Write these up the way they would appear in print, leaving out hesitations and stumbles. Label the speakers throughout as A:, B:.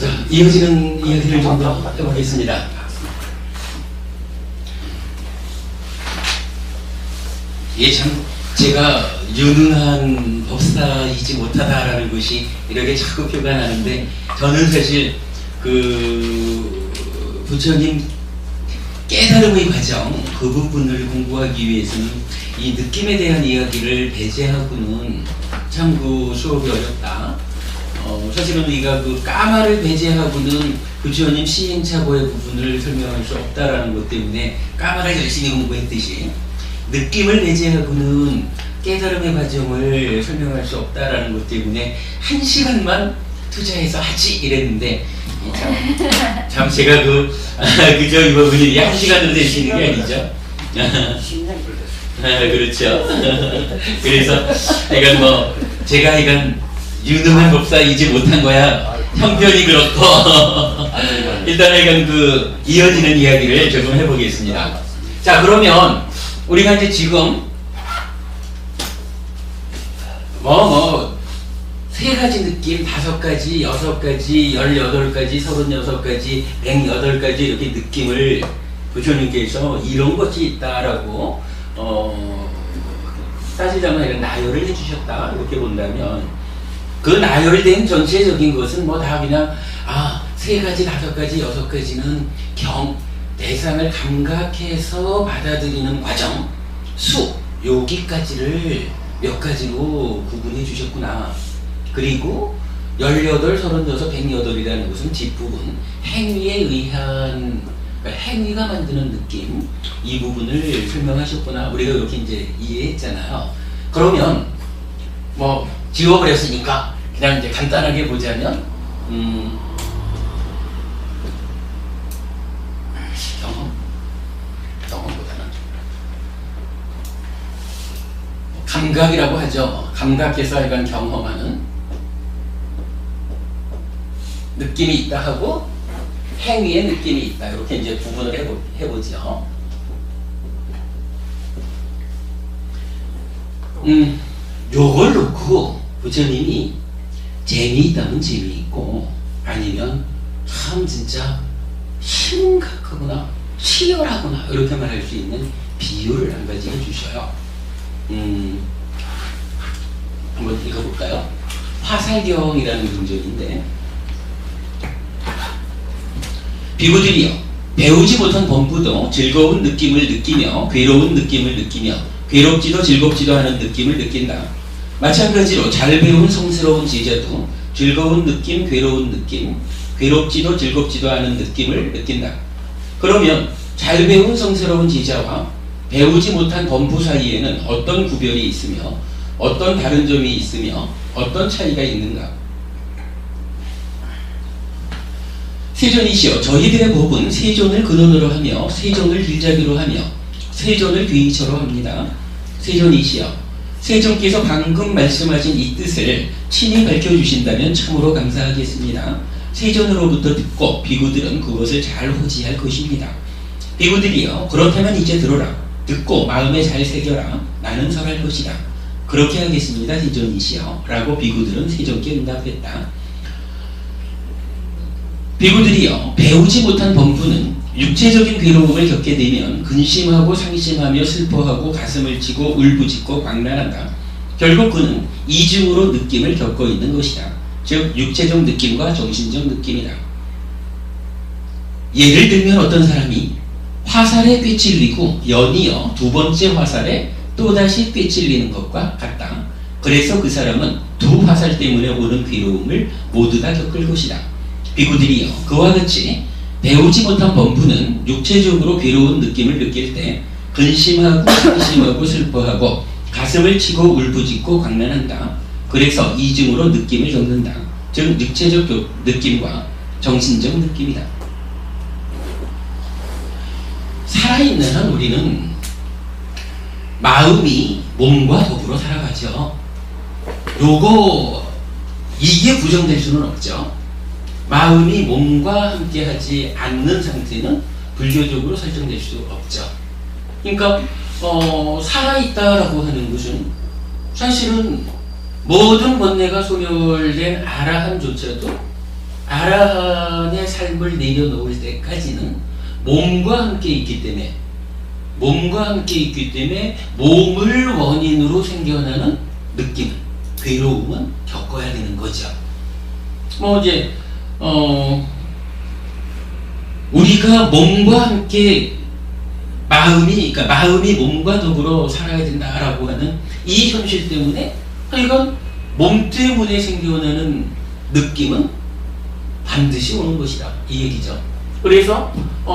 A: 자, 이어지는 이야기를 좀 더 해보겠습니다. 예, 참 제가 유능한 법사이지 못하다라는 것이 이렇게 자꾸 표가 나는데, 저는 사실 부처님 깨달음의 과정 그 부분을 공부하기 위해서는 이 느낌에 대한 이야기를 배제하고는 참 수업이 어렵다. 사실은 우리가 까마를 배제하고는 부처님 시행착오의 부분을 설명할 수 없다라는 것 때문에 까마를 열심히 공부했듯이 느낌을 배제하고는 깨달음의 과정을 설명할 수 없다라는 것 때문에 1시간만 투자해서 하지 이랬는데, 참 제가 그저 이 부분이 1시간으로 될 수 있는 게 아니죠.
B: 10년 걸렸어요.
A: 그렇죠. 그래서 제가 유능한 법사이지 못한 거야. 형편이 그렇고 일단 이어지는 이야기를 조금 해보겠습니다. 자, 그러면 우리가 이제 지금 세 가지 느낌, 5가지, 6가지, 18가지, 36가지, 108가지 이렇게 느낌을 부처님께서 이런 것이 있다라고 따지자면 이런 나열을 해주셨다 이렇게 본다면, 그 나열된 전체적인 것은 다 그냥 3가지, 5가지, 6가지는 대상을 감각해서 받아들이는 과정, 여기까지를 몇 가지로 구분해 주셨구나. 그리고 18, 36, 108이라는 것은 뒷부분, 행위에 의한, 행위가 만드는 느낌, 이 부분을 설명하셨구나. 우리가 이렇게 이제 이해했잖아요. 그러면 지워버렸으니까 그냥 이제 간단하게 보자면 경험보다는 감각이라고 하죠. 감각해서 약간 경험하는 느낌이 있다 하고 행위의 느낌이 있다, 이렇게 이제 구분을 해보죠. 요걸 놓고 부처님이 재미있다면 재미있고, 아니면 참 진짜 심각하구나, 치열하구나 이렇게 말할 수 있는 비유를 한 가지 해주셔요. 한번 읽어볼까요? 화살경이라는 경전인데, 비구들이여, 배우지 못한 범부도 즐거운 느낌을 느끼며 괴로운 느낌을 느끼며 괴롭지도 즐겁지도 않은 느낌을 느낀다. 마찬가지로 잘 배운 성스러운 제자도 즐거운 느낌, 괴로운 느낌, 괴롭지도 즐겁지도 않은 느낌을 느낀다. 그러면 잘 배운 성스러운 제자와 배우지 못한 범부 사이에는 어떤 구별이 있으며 어떤 다른 점이 있으며 어떤 차이가 있는가? 세존이시여, 저희들의 법은 세존을 근원으로 하며 세존을 길잡이로 하며 세존을 귀의처로 합니다. 세존이시여, 세존께서 방금 말씀하신 이 뜻을 친히 밝혀주신다면 참으로 감사하겠습니다. 세존으로부터 듣고 비구들은 그것을 잘 호지할 것입니다. 비구들이여, 그렇다면 이제 들어라. 듣고 마음에 잘 새겨라. 나는 설할 것이다. 그렇게 하겠습니다. 세존이시여 라고 비구들은 세존께 응답했다. 비구들이여, 배우지 못한 범부는 육체적인 괴로움을 겪게 되면 근심하고 상심하며 슬퍼하고 가슴을 치고 울부짖고 광란한다. 결국 그는 이중으로 느낌을 겪고 있는 것이다. 즉 육체적 느낌과 정신적 느낌이다. 예를 들면 어떤 사람이 화살에 꿰찔리고 연이어 두 번째 화살에 또다시 꿰찔리는 것과 같다. 그래서 그 사람은 두 화살 때문에 오는 괴로움을 모두 다 겪을 것이다. 비구들이여, 그와 같이 배우지 못한 범부는 육체적으로 괴로운 느낌을 느낄 때 근심하고 상심하고 슬퍼하고 가슴을 치고 울부짖고 광란한다. 그래서 이중으로 느낌을 겪는다. 즉 육체적 느낌과 정신적 느낌이다. 살아있는 한 우리는 마음이 몸과 더불어 살아가죠. 이게 부정될 수는 없죠. 마음이 몸과 함께하지 않는 상태는 불교적으로 설정될 수 없죠. 그러니까 살아있다라고 하는 것은 사실은 모든 번뇌가 소멸된 아라함조차도 아라한의 삶을 내려놓을 때까지는 몸과 함께 있기 때문에 몸을 원인으로 생겨나는 느낌, 괴로움은 겪어야 되는 거죠. 뭐 이제 우리가 몸과 함께 그러니까 마음이 몸과 더불어 살아야 된다라고 하는 이 현실 때문에 하여간 몸 때문에 생겨나는 느낌은 반드시 오는 것이다 이 얘기죠. 그래서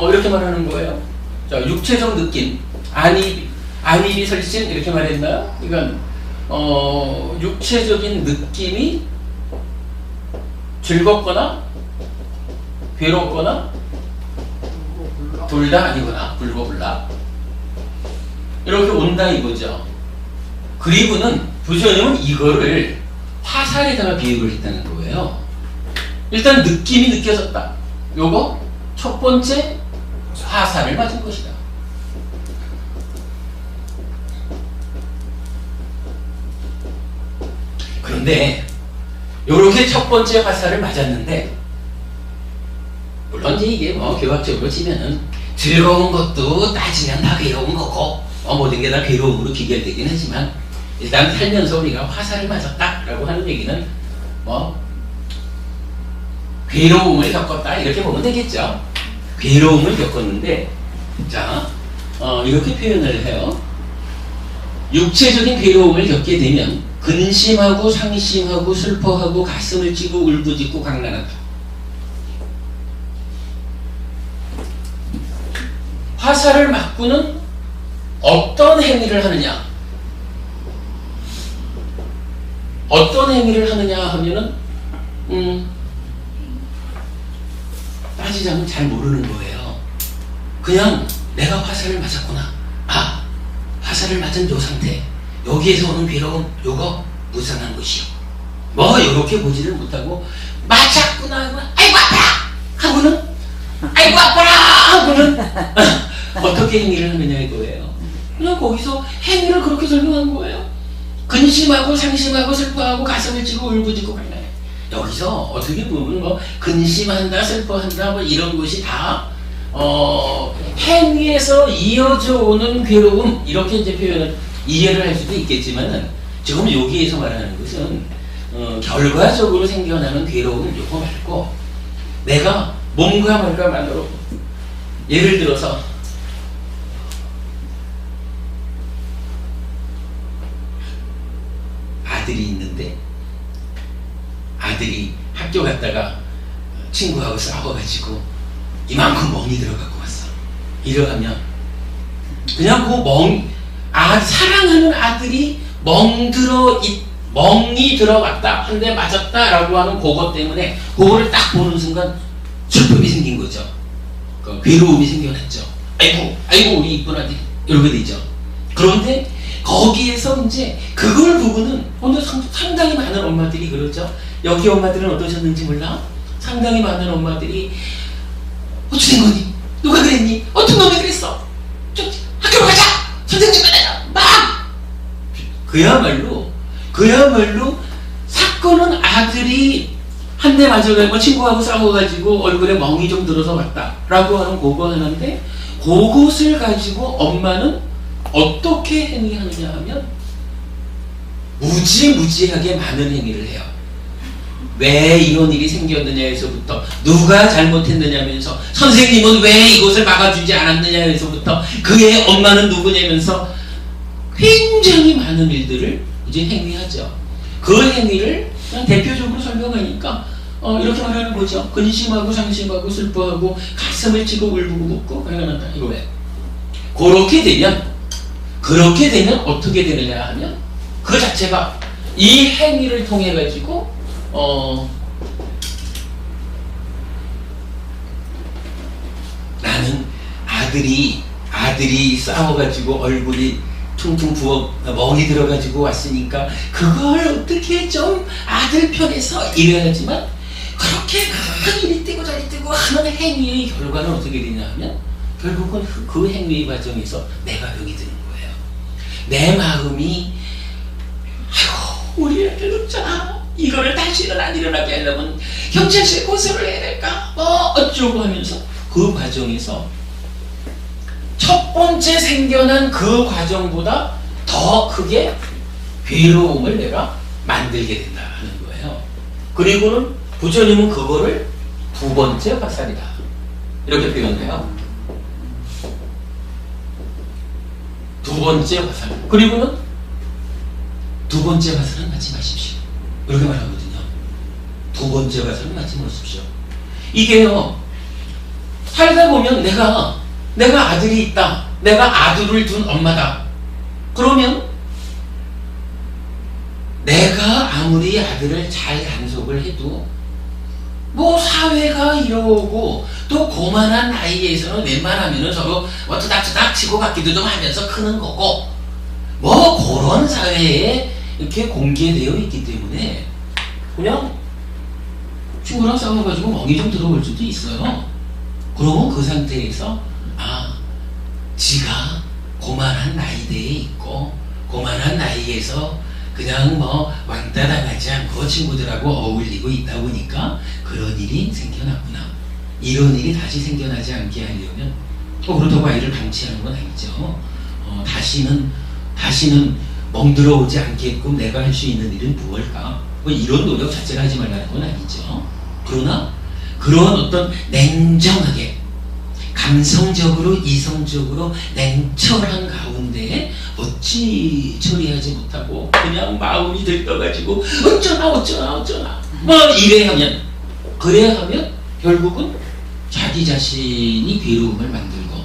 A: 이렇게 말하는 거예요. 자, 육체적 느낌, 안입이 설신 이렇게 말했나요? 그러니까 육체적인 느낌이 즐겁거나 괴롭거나 둘 다 아니거나 불고불락 이렇게 온다 이거죠. 그리고는 부처님은 이거를 화살에다가 비유를 했다는 거예요. 일단 느낌이 느껴졌다. 요거 첫 번째 화살을 맞은 것이다. 그런데 요렇게 첫 번째 화살을 맞았는데, 물론 이제 이게 뭐 교학적으로 치면은 즐거운 것도 따지면 다 괴로운 거고 모든 게 다 괴로움으로 비결되긴 하지만, 일단 살면서 우리가 화살을 맞았다라고 하는 얘기는 뭐 괴로움을 겪었다 이렇게 보면 되겠죠. 괴로움을 겪었는데, 자 이렇게 표현을 해요. 육체적인 괴로움을 겪게 되면 근심하고 상심하고 슬퍼하고 가슴을 찌고 울부짖고 강난한다. 화살을 맞고는 어떤 행위를 하느냐? 어떤 행위를 하느냐 하면은 따지자면 잘 모르는 거예요. 그냥 내가 화살을 맞았구나. 화살을 맞은 요 상태, 여기에서 오는 괴로움, 요거 무상한 것이요. 뭐 요렇게 보지를 못하고 맞았구나. 아이고 아파라 하고는 아이고 아파라 하고는 어떻게 행위를 하느냐 이거예요. 그냥 거기서 행위를 그렇게 설명한 거예요. 근심하고 상심하고 슬퍼하고 가슴을 찌고 울부짖고 강난해. 여기서 어떻게 보면 뭐 근심한다 슬퍼한다 뭐 이런 것이 다 행위에서 이어져 오는 괴로움 이렇게 이제 표현을 이해를 할 수도 있겠지만은, 지금 여기에서 말하는 것은 결과적으로 생겨나는 괴로움 요거 말고, 내가 몸과 말과만으로 예를 들어서 아들이 있는데, 아들이 학교 갔다가 친구하고 싸워가지고 이만큼 멍이 들어갖고 왔어. 이러면 그냥 그 사랑하는 아들이 멍이 들어갔다, 한 대 맞았다라고 하는 그것 때문에 그거를 딱 보는 순간 슬픔이 생긴 거죠. 그 괴로움이 생겨났죠. 아이고 우리 이쁜 아들 이렇게 되죠. 그런데 거기에서 이제 그걸 보고는 오늘 상당히 많은 엄마들이 그러죠. 여기 엄마들은 어떠셨는지 몰라? 상당히 많은 엄마들이 어떻게 된 거니? 누가 그랬니? 어떤 놈이 그랬어? 학교로 가자! 선생님 만나자! 막! 그야말로 사건은 아들이 한 대 맞아가지고 친구하고 싸워가지고 얼굴에 멍이 좀 들어서 왔다 라고 하는 그거 하는데, 그것을 가지고 엄마는 어떻게 행위하느냐 하면 무지무지하게 많은 행위를 해요. 왜 이런 일이 생겼느냐에서부터, 누가 잘못했느냐면서, 선생님은 왜 이것을 막아주지 않았느냐에서부터, 그의 엄마는 누구냐면서 굉장히 많은 일들을 이제 행위하죠. 그 행위를 그냥 대표적으로 설명하니까 이렇게 말하는 거죠. 근심하고 상심하고 슬퍼하고 가슴을 치고 울부짖고 강난한다 이거예요. 그렇게 되면 어떻게 되느냐 하면, 그 자체가 이 행위를 통해 가지고 나는 아들이 싸워가지고 얼굴이 퉁퉁 부어 멍이 들어가지고 왔으니까 그걸 어떻게 좀 아들 편에서 이래야지만, 그렇게 이리 뛰고 저리 뛰고 하는 행위의 결과는 어떻게 되냐 하면, 결국은 그 행위 과정에서 내가 병이 드는 거예요. 내 마음이 우리 애들 없잖아, 이거를 다시는 안 일어나게 하려면 경찰서에 고소를 해야 될까? 뭐 어쩌고 하면서 그 과정에서 첫 번째 생겨난 그 과정보다 더 크게 괴로움을 내가 만들게 된다 하는 거예요. 그리고는 부처님은 그거를 두 번째 화살이다 이렇게 표현해요. 두 번째 화살. 그리고는 두 번째 화살은 맞지 마십시오 이렇게 말하거든요. 두 번째 화살은 맞지 마십시오. 이게요, 살다 보면 내가 아들이 있다, 내가 아들을 둔 엄마다. 그러면 내가 아무리 아들을 잘 단속을 해도 뭐 사회가 이러고 또 고만한 나이에서는 웬만하면은 서로 뭐 투닥투닥 치고 받기도 좀 하면서 크는 거고, 뭐 그런 사회에 이렇게 공개되어 있기 때문에 그냥 친구랑 싸워가지고 멍이 좀 들어올 수도 있어요. 그러면 그 상태에서 지가 고만한 나이대에 있고 고만한 나이에서 그냥 뭐 왕따 당하지 않고 친구들하고 어울리고 있다 보니까 그런 일이 생겨났구나. 이런 일이 다시 생겨나지 않게 하려면 그렇다고 아이를 방치하는 건 아니죠. 다시는 멍들어오지 않게끔 내가 할 수 있는 일은 무엇일까? 뭐 이런 노력 자체를 하지 말라는 건 아니죠. 그러나 그런 어떤 냉정하게 감성적으로 이성적으로 냉철한 가운데 어찌 처리하지 못하고 그냥 마음이 들떠가지고 어쩌나 뭐 그래야 하면 결국은 자기 자신이 괴로움을 만들고,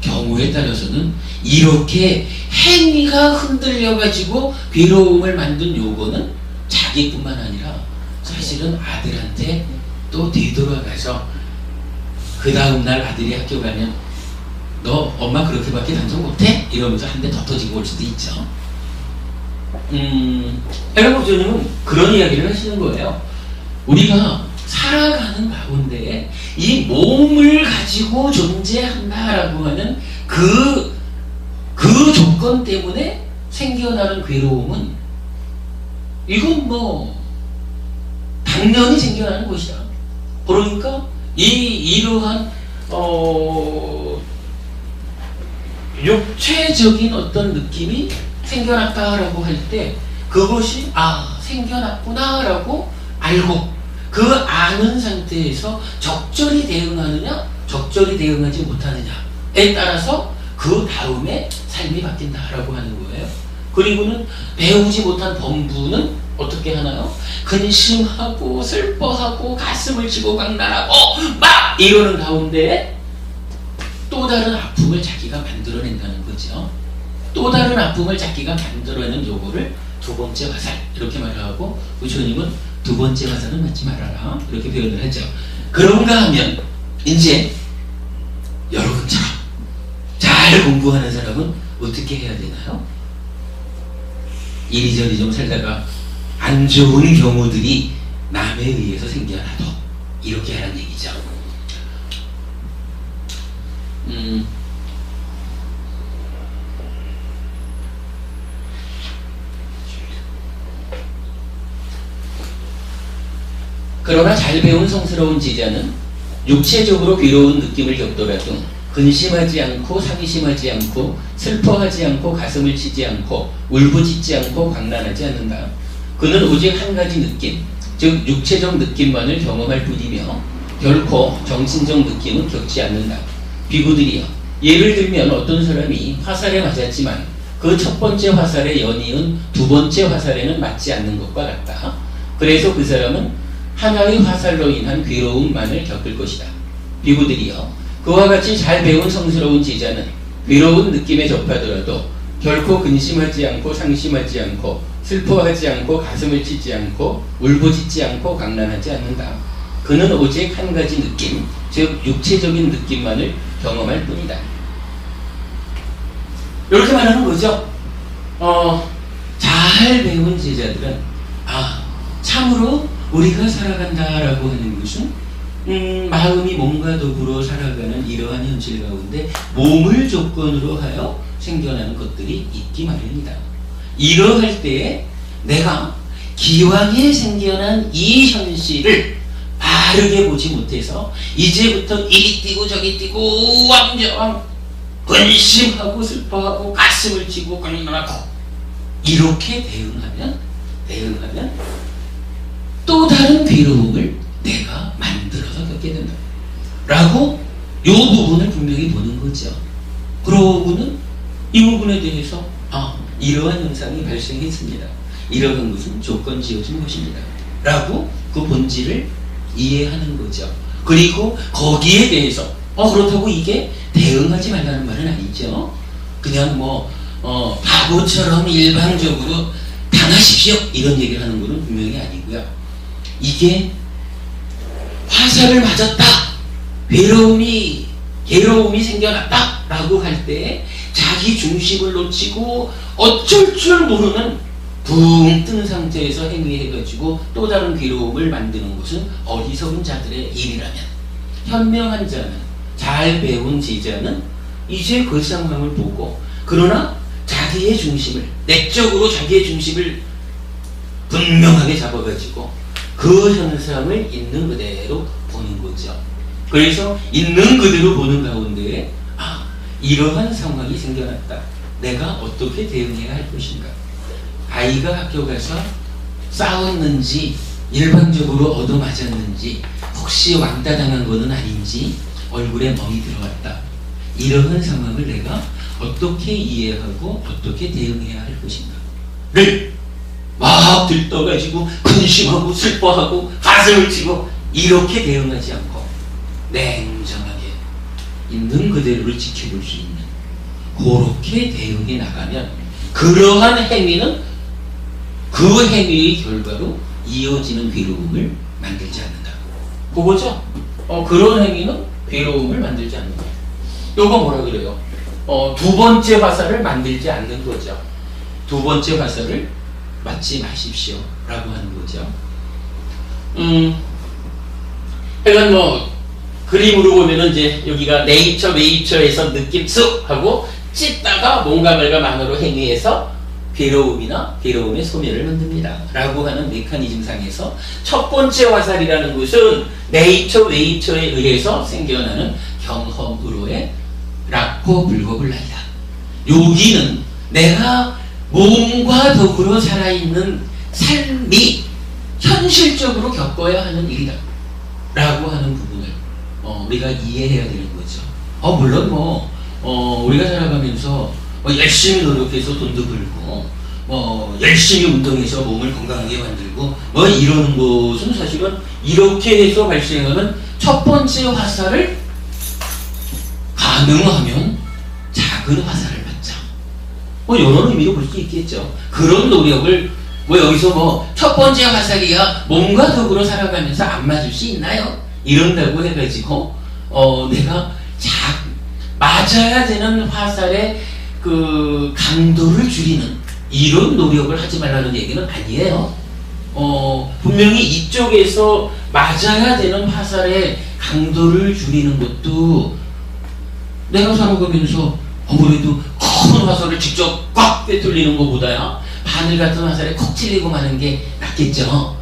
A: 경우에 따라서는 이렇게 행위가 흔들려가지고 괴로움을 만든 요거는 자기뿐만 아니라 사실은 아들한테 또 되돌아가서 그 다음날 아들이 학교 가면 너 엄마 그렇게밖에 단속 못해? 이러면서 한 대 더 터지고 올 수도 있죠. 여러분, 부처님은 그런 이야기를 하시는 거예요. 우리가 살아가는 가운데 이 몸을 가지고 존재한다라고 하는 그 조건 때문에 생겨나는 괴로움은 이건 뭐 당연히 생겨나는 것이다. 그러니까 이러한 육체적인 어떤 느낌이 생겨났다라고 할 때 그것이 생겨났구나라고 알고 그 아는 상태에서 적절히 대응하느냐 적절히 대응하지 못하느냐에 따라서 그 다음에 삶이 바뀐다라고 하는 거예요. 그리고는 배우지 못한 범부는 어떻게 하나요? 근심하고 슬퍼하고 가슴을 치고 광란하고 막 이러는 가운데 또 다른 아픔을 자기가 만들어낸다는 거죠. 또 다른 아픔을 자기가 만들어내는 요거를 두 번째 화살 이렇게 말하고, 부처님은 두 번째 화살은 맞지 말아라 이렇게 표현을 하죠. 그런가 하면 이제 여러분처럼 잘 공부하는 사람은 어떻게 해야 되나요? 이리저리 좀 살다가 안 좋은 경우들이 남에 의해서 생겨나도 이렇게 하라는 얘기죠. 그러나 잘 배운 성스러운 제자는 육체적으로 괴로운 느낌을 겪더라도 근심하지 않고 상심하지 않고 슬퍼하지 않고 가슴을 치지 않고 울부짖지 않고 광란하지 않는다. 그는 오직 한 가지 느낌, 즉 육체적 느낌만을 경험할 뿐이며 결코 정신적 느낌은 겪지 않는다. 비구들이여, 예를 들면 어떤 사람이 화살에 맞았지만 그 첫 번째 화살의 연이은 두 번째 화살에는 맞지 않는 것과 같다. 그래서 그 사람은 하나의 화살로 인한 괴로움만을 겪을 것이다. 비구들이여, 그와 같이 잘 배운 성스러운 제자는 괴로운 느낌에 접하더라도 결코 근심하지 않고 상심하지 않고 슬퍼하지 않고 가슴을 치지 않고 울부짖지 않고 강란하지 않는다. 그는 오직 한 가지 느낌, 즉 육체적인 느낌만을 경험할 뿐이다. 이렇게 말하는 거죠. 잘 배운 제자들은 참으로 우리가 살아간다라고 하는 것은 마음이 몸과 더불어 살아가는 이러한 현실 가운데 몸을 조건으로 하여 생겨나는 것들이 있기 마련이다. 이러할 때에 내가 기왕에 생겨난 이 현실을 바르게 보지 못해서 이제부터 이리 뛰고 저기 뛰고 왕저왕 근심하고 슬퍼하고 가슴을 치고 깡깡하고 이렇게 대응하면 또 다른 괴로움을 내가 만들어서 겪게 된다 라고 이 부분을 분명히 보는 거죠. 그러고는 이 부분에 대해서 이러한 현상이 발생했습니다. 이러한 것은 조건 지어진 것입니다 라고 그 본질을 이해하는 거죠. 그리고 거기에 대해서 그렇다고 이게 대응하지 말라는 말은 아니죠. 그냥 바보처럼 일방적으로 당하십시오 이런 얘기를 하는 것은 분명히 아니고요. 이게 화살을 맞았다, 괴로움이 생겨났다 라고 할 때 자기 중심을 놓치고 어쩔 줄 모르는 붕 뜬 상태에서 행위해가지고 또 다른 괴로움을 만드는 것은 어리석은 자들의 일이라면, 현명한 자는, 잘 배운 제자는 이제 그 상황을 보고 그러나 자기의 중심을, 내적으로 자기의 중심을 분명하게 잡아가지고 그 현상을 있는 그대로 보는 거죠. 그래서 있는 그대로 보는 가운데 이러한 상황이 생겨났다. 내가 어떻게 대응해야 할 것인가. 아이가 학교 가서 싸웠는지 일방적으로 얻어맞았는지 혹시 왕따 당한 것은 아닌지 얼굴에 멍이 들어왔다. 이러한 상황을 내가 어떻게 이해하고 어떻게 대응해야 할 것인가를 막 들떠가지고 근심하고 슬퍼하고 가슴을 치고 이렇게 대응하지 않고 냉정하게 있는 그대로를 지켜볼 수 있는 그렇게 대응해 나가면 그러한 행위는 그 행위의 결과로 이어지는 괴로움을 만들지 않는다. 그거죠? 그런 행위는 괴로움을 만들지 않는다. 요거 뭐라 그래요? 두 번째 화살을 만들지 않는 거죠. 두 번째 화살을 맞지 마십시오 라고 하는 거죠. 그러니까 그림으로 보면은 이제 여기가 네이처에서 느낌 쑥 하고 찢다가 몸과 말과 만으로 행위해서 괴로움의 소멸을 만듭니다 라고 하는 메커니즘상에서 첫 번째 화살이라는 것은 네이처에 의해서 생겨나는 경험으로의 라포 불거블라이다. 여기는 내가 몸과 더불어 살아있는 삶이 현실적으로 겪어야 하는 일이다 라고 하는 부분을 우리가 이해해야 되는 거죠. 물론 우리가 살아가면서 열심히 노력해서 돈도 벌고 열심히 운동해서 몸을 건강하게 만들고 이러는 것은 사실은 이렇게 해서 발생하는 첫 번째 화살을 가능하면 작은 화살을 받자. 여러 의미로 볼 수 있겠죠. 그런 노력을 여기서 첫 번째 화살이야 몸과 더불어 살아가면서 안 맞을 수 있나요? 이런다고 해가지고 내가 맞아야 되는 화살의 그 강도를 줄이는 이런 노력을 하지 말라는 얘기는 아니에요. 분명히 이쪽에서 맞아야 되는 화살의 강도를 줄이는 것도 내가 살아가면서 아무래도 큰 화살을 직접 꽉 꿰뚫리는 것보다야 바늘 같은 화살에 콕 찔리고 마는 게 낫겠죠.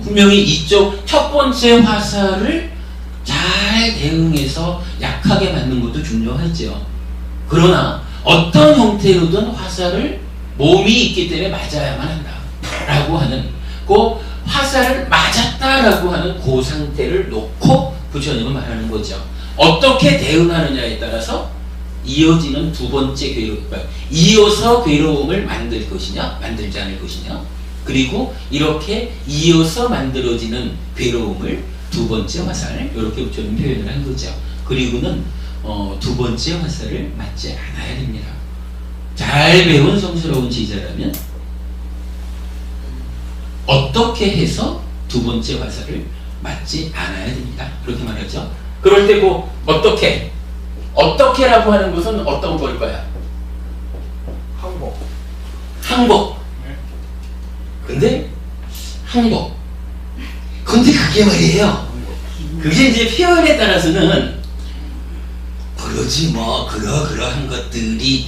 A: 분명히 이쪽 첫 번째 화살을 잘 대응해서 약하게 맞는 것도 중요하죠. 그러나 어떤 형태로든 화살을 몸이 있기 때문에 맞아야만 한다 라고 하는 그 화살을 맞았다라고 하는 그 상태를 놓고 부처님은 말하는 거죠. 어떻게 대응하느냐에 따라서 이어지는 두 번째 괴로움, 이어서 괴로움을 만들 것이냐 만들지 않을 것이냐, 그리고 이렇게 이어서 만들어지는 괴로움을 두 번째 화살, 이렇게 부처님 표현을 한 거죠. 그리고는 두 번째 화살을 맞지 않아야 됩니다. 잘 배운 성스러운 제자라면 어떻게 해서 두 번째 화살을 맞지 않아야 됩니다. 그렇게 말하죠. 그럴 때 어떻게라고 하는 것은 어떤 걸까요? 항복. 근데 그게 말이에요. 그게 이제 표현에 따라서는 그러지 그러한 것들이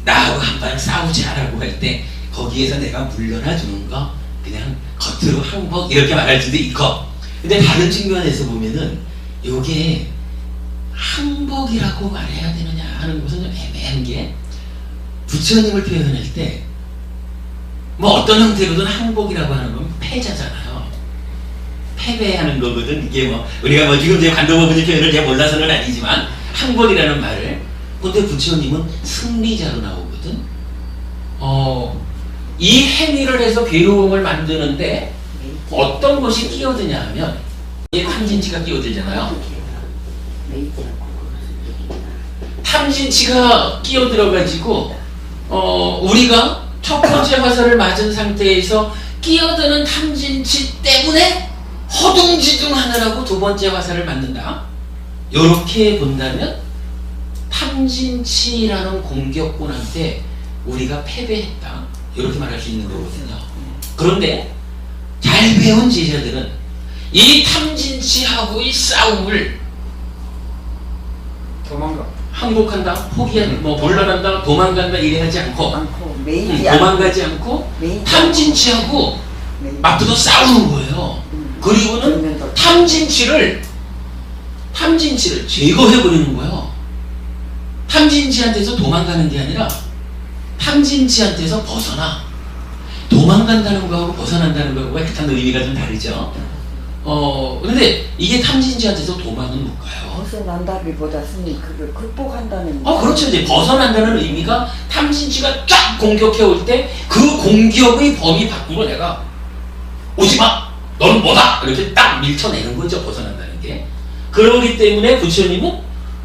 A: 나하고 한판 싸우자라고 할 때 거기에서 내가 물러나 주는 거 그냥 겉으로 항복 이렇게 말할 수도 있고, 근데 다른 측면에서 보면은 요게 항복이라고 말해야 되느냐 하는 것은 좀 애매한 게, 부처님을 표현할 때 뭐 어떤 형태로든 항복이라고 하는 건 패자잖아요. 패배하는 거거든. 이게 뭐 우리가 뭐 지금 제 관도부분의 표현을 제가 몰라서는 아니지만 항복이라는 말을, 근데 부처님은 승리자로 나오거든. 이 행위를 해서 괴로움을 만드는데 어떤 것이 끼어드냐 하면 이 탐진치가 끼어들잖아요. 탐진치가 끼어들어가지고 우리가 첫 번째 화살을 맞은 상태에서 끼어드는 탐진치 때문에 허둥지둥하느라고 두 번째 화살을 맞는다. 이렇게 본다면 탐진치라는 공격군한테 우리가 패배했다, 이렇게 말할 수 있는 거거든요. 그런데 잘 배운 제자들은 이 탐진치하고의 싸움을 항복한다, 포기한다, 뭐 물러난다, 도망간다 이래 하지 않고, 도망가지 않고 탐진치하고 맞붙어 싸우는 거예요. 그리고는 탐진치를 제거해버리는 거예요. 탐진치한테서 도망가는 게 아니라 탐진치한테서 벗어나. 도망간다는 거하고 벗어난다는 거하고 약간 의미가 좀 다르죠. 근데 이게 탐진치한테서 도망은 못 가요.
B: 벗어난다기보다는 그걸 극복한다는.
A: 그렇죠. 이제 벗어난다는 의미가 탐진치가 쫙 공격해 올 때 그 공격의 범위 밖으로 내가 오지마! 너는 뭐다! 이렇게 딱 밀쳐내는 거죠. 벗어난다는 게. 그러기 때문에 부처님은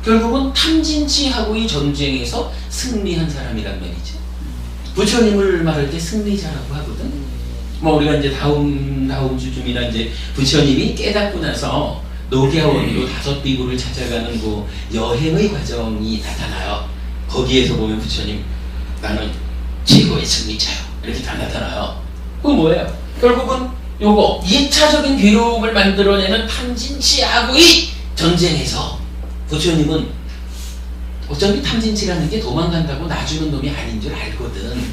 A: 결국은 탐진치하고의 전쟁에서 승리한 사람이란 말이죠. 부처님을 말할 때 승리자라고 하거든. 뭐 우리가 이제 다음 주쯤이나 이제 부처님이 깨닫고 나서 녹야원으로 5비구를 찾아가는 그 여행의 과정이 나타나요. 거기에서 보면 부처님, 나는 최고의 승리자요, 이렇게 다 나타나요. 그건 뭐예요? 결국은 요거 2차적인 괴로움을 만들어내는 탐진치하고의 전쟁에서 부처님은 어차피 탐진치라는 게 도망간다고 놔주는 놈이 아닌 줄 알거든.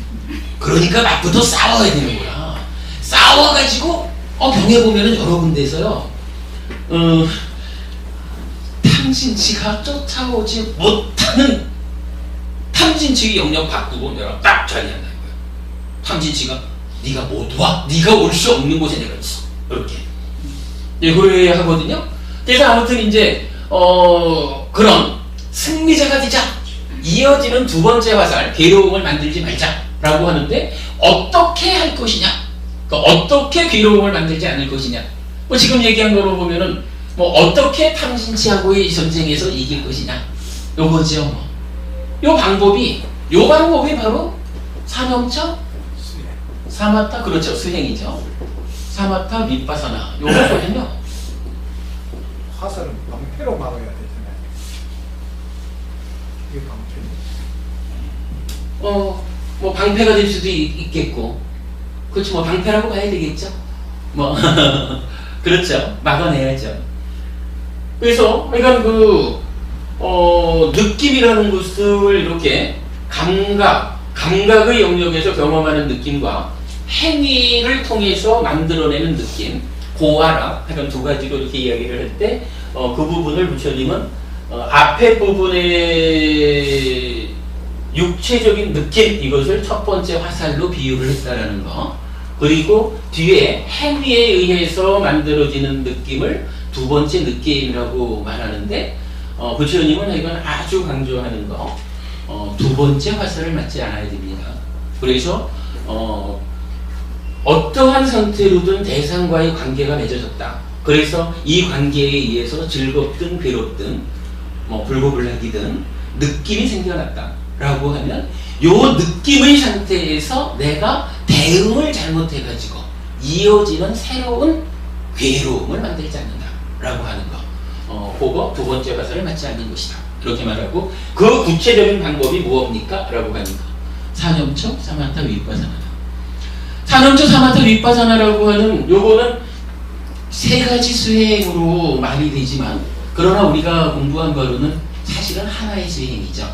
A: 그러니까 맞붙어 싸워야 되는 거야. 싸워가지고 병에 보면은 여러 군데서요, 탐진치가 쫓아오지 못하는 탐진치의 영역 바꾸고 내가 딱 자리한다는 거야. 탐진치가 네가 못 와, 네가 올 수 없는 곳에 내가 있어, 이렇게. 예, 그래야 하거든요. 그래서 아무튼 이제 그런 승리자가 되자, 이어지는 두 번째 화살, 괴로움을 만들지 말자라고 하는데 어떻게 할 것이냐, 어떻게 괴로움을 만들지 않을 것이냐. 뭐 지금 얘기한 거로 보면은 뭐 어떻게 탐진치하고의 전쟁에서 이길 것이냐, 요거죠. 요 방법이 바로 사념차, 사마타, 그렇죠, 수행이죠. 사마타, 윗바사나, 요거거든요.
C: 화살은 방패로 막아야 되잖아요. 이게 방패.
A: 뭐 방패가 될 수도 있겠고, 그렇죠. 뭐 방패라고 봐야 되겠죠. 뭐 그렇죠. 막아내야죠. 그래서 그러니까 느낌이라는 것을 이렇게 감각의 영역에서 경험하는 느낌과 행위를 통해서 만들어내는 느낌, 고아라, 약간 두 가지로 이렇게 이야기를 할 때 그 부분을 부처님은 앞에 부분의 육체적인 느낌, 이것을 첫 번째 화살로 비유를 했다라는 거, 그리고 뒤에 행위에 의해서 만들어지는 느낌을 두 번째 느낌이라고 말하는데, 부처님은 이건 아주 강조하는 거, 두 번째 화살을 맞지 않아야 됩니다. 그래서 어떠한 상태로든 대상과의 관계가 맺어졌다. 그래서 이 관계에 의해서 즐겁든 괴롭든 뭐 불고불락이든 느낌이 생겨났다 라고 하면, 요 느낌의 상태에서 내가 대응을 잘못해가지고 이어지는 새로운 괴로움을 만들지 않는다 라고 하는 거, 그거 두 번째 화살을 맞지 않는 것이다, 이렇게 말하고, 그 구체적인 방법이 무엇입니까? 라고 하는 거, 사념처, 사마타, 윗바사나다. 사념처, 사마타, 윗바사나라고 하는 요거는 세 가지 수행으로 말이 되지만, 그러나 우리가 공부한 바로는 사실은 하나의 수행이죠.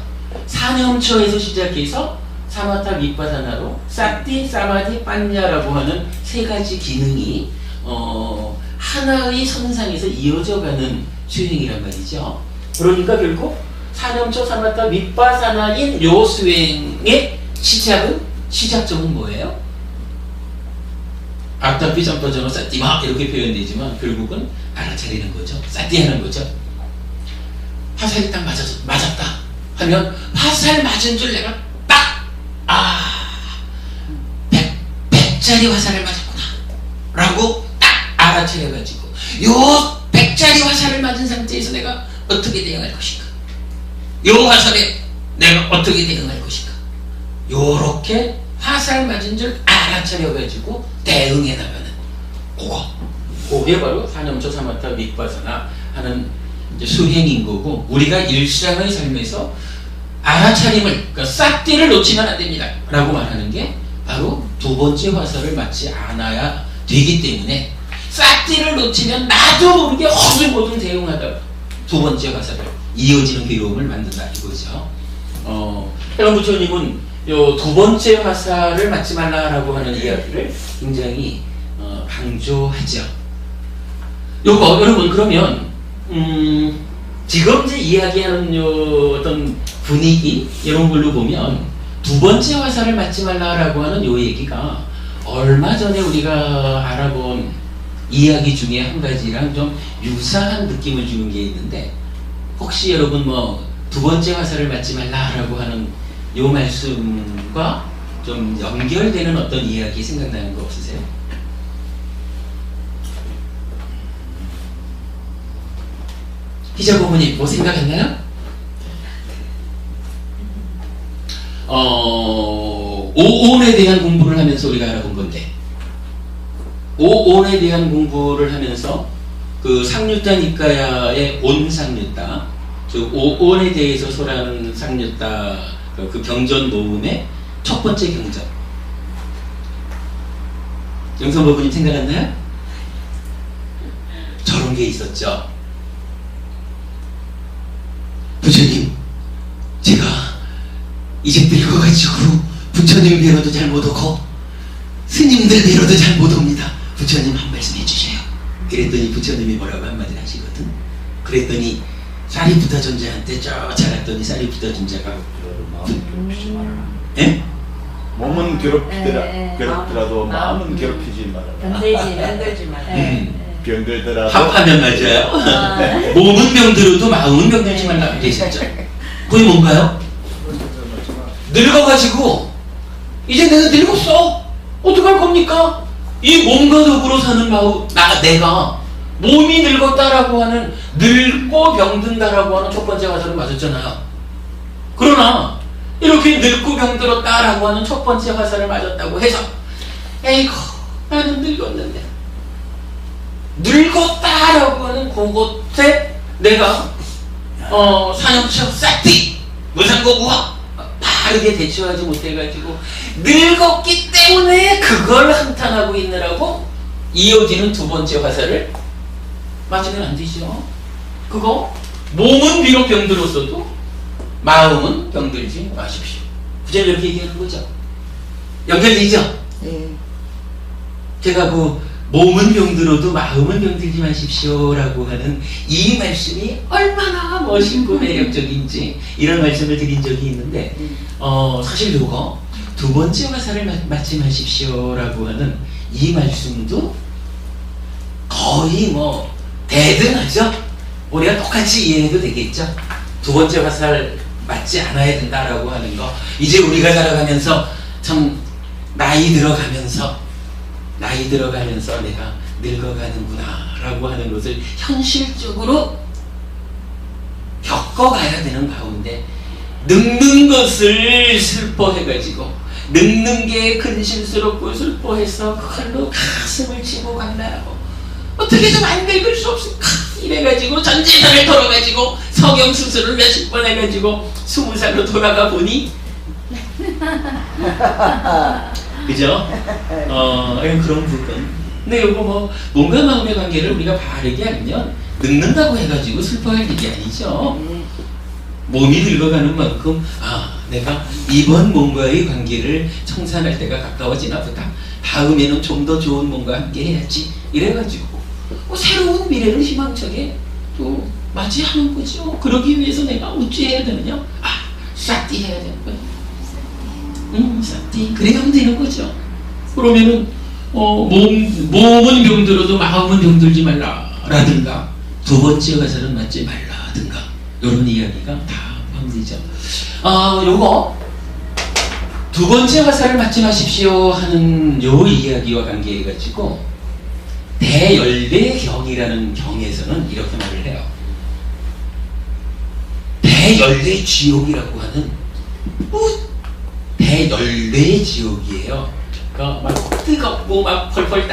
A: 사념처에서 시작해서 사마타, 윗바사나로 사티, 사마디, 빠냐라고 하는 세 가지 기능이 하나의 선상에서 이어져가는 수행이란 말이죠. 그러니까 결국 사념초 사마타 윗바사나인 요 수행의 시작점은 뭐예요? 악답비 점퍼전어 사띠마 이렇게 표현되지만 결국은 알아차리는 거죠. 사띠하는 거죠. 화살이 딱 맞았다 하면 화살 맞은 줄 내가 딱 백짜리 화살을 맞았구나 라고 딱 알아차려가지고 요 백짜리 화살을 맞은 상태에서 내가 어떻게 대응할 것인가, 요 화살에 내가 어떻게 대응할 것인가, 요렇게 화살 맞은 줄 알아차려가지고 대응해 나가는 그게 바로 사념초 사마타 윗바사나 하는 이제 수행인 거고, 우리가 일상의 삶에서 알아차림을, 그러니까 싹띠를 놓치면 안 됩니다 라고 말하는 게 바로 두 번째 화살을 맞지 않아야 되기 때문에, 싹띠를 놓치면 나도 모르게 허술모든 대응하다가 두 번째 화살을 이어지는 괴로움을 만든다 이거죠. 해방 부처님은 요 두 번째 화살을 맞지 말라라고 하는 이야기를 굉장히 강조하죠. 요거 여러분 그러면 지금 이제 이야기하는 요 어떤 분위기 이런 걸로 보면 두 번째 화살을 맞지 말라라고 하는 요 얘기가 얼마 전에 우리가 알아본 이야기 중에 한 가지랑 좀 유사한 느낌을 주는 게 있는데, 혹시 여러분 뭐 두 번째 화살을 맞지 말라라고 하는 요 말씀과 좀 연결되는 어떤 이야기 생각나는 거 없으세요? 기자부모님 뭐 생각했나요? 오온에 대한 공부를 하면서 우리가 알아본 건데, 오온에 대한 공부를 하면서 그 상류타 니까야의 온상류타, 즉 오온에 대해서 설하는 상류타 그 경전 모음의 첫 번째 경전, 영선부부님 생각 안 나요? 저런 게 있었죠. 부처님, 제가 이제 늙어가지고 부처님 배로도 잘 못 오고 스님들 배로도 잘 못 옵니다. 부처님 한 말씀 해주세요. 그랬더니 부처님이 뭐라고 한마디를 하시거든. 그랬더니 사리부타 존자한테 쫓아갔더니 사리부타 존자가 예?
D: 몸은 괴롭더라도 마음은 괴롭히지 말아라.
B: 건들지 말아요.
D: 병들더라도
A: 합하면 맞아요. 몸은 병들어도 마음은 병들지 말라고 되셨죠. 그게 뭔가요? 늙어가지고 이제 내가 늙었어. 어떡할 겁니까? 이 몸과 더불어 사는 내가 몸이 늙었다라고 하는, 늙고 병든다라고 하는 첫 번째 화살을 맞았잖아요. 그러나 이렇게 늙고 병들었다라고 하는 첫 번째 화살을 맞았다고 해서 에이구 나는 늙었는데, 늙었다라고 하는 그곳에 내가 사념처 싹띠 무상고구와 바르게 대처하지 못해가지고 늙었기 때문에 그걸 한탄하고 있느라고 이어지는 두 번째 화살을 맞으면 안 되죠. 그거 몸은 비록 병들었어도 마음은 병들지 마십시오. 부처님 이렇게 얘기하는 거죠. 연결되죠?
B: 네.
A: 제가 그 몸은 병들어도 마음은 병들지 마십시오라고 하는 이 말씀이 얼마나 멋있고 매력적인지 이런 말씀을 드린 적이 있는데, 사실 이거 두 번째 화살을 맞지 마십시오라고 하는 이 말씀도 거의 뭐 대등하죠. 우리가 똑같이 이해해도 되겠죠. 두 번째 화살 맞지 않아야 된다라고 하는 거, 이제 우리가 살아가면서 참 나이 들어가면서 내가 늙어가는구나 라고 하는 것을 현실적으로 겪어가야 되는 가운데, 늙는 것을 슬퍼해가지고 늙는 게 근심스럽고 슬퍼해서 그걸로 가슴을 치고 간다라고, 어떻게 좀 안 늙을 수 없을까 이래가지고 전재산을 털어가지고 성형수술을 몇십 번 해가지고 20살로 돌아가 보니 그죠? 그런 부분. 근데 이거 뭐 몸과 마음의 관계를 우리가 바르게 알면 늙는다고 해가지고 슬퍼할 일이 아니죠. 몸이 늙어가는 만큼 내가 이번 몸과의 관계를 청산할 때가 가까워지나 보다. 다음에는 좀 더 좋은 몸과 함께 해야지. 이래가지고 새로운 미래를 희망차게 또 맞이하는 거죠. 그러기 위해서 내가 어찌해야 되느냐? 싹디 해야 되는 거야. 싹디. 그래야 하면 되는 거죠. 그러면은 몸은 병들어도 마음은 병들지 말라라든가 두 번째 화살은 맞지 말라든가 이런 이야기가 다 포함되죠. 요거 두 번째 화살을 맞지 마십시오 하는 요 이야기와 관계해가지고 대열대경이라는 경에서는 이렇게 말을 해요. 대열대지옥이라고 하는 대열대지옥이에요. 그러니까 막 뜨겁고 막 펄펄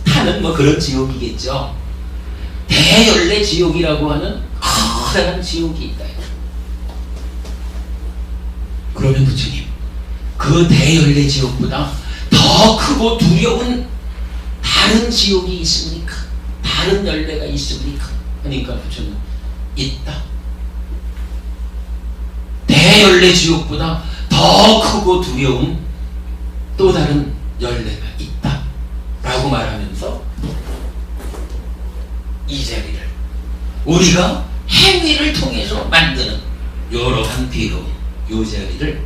A: 타는 뭐 그런 지옥이겠죠. 대열대지옥이라고 하는 커다란 지옥이 있다. 그러면 부처님, 그 대열대지옥보다 더 크고 두려운 다른 지옥이 있습니까? 다른 열대가 있습니까? 그러니까 부처님, 있다. 대열대 지옥보다 더 크고 두려운 또 다른 열대가 있다 라고 말하면서 이 자리를 우리가 행위를 통해서 만드는 여러한 비로 이 자리를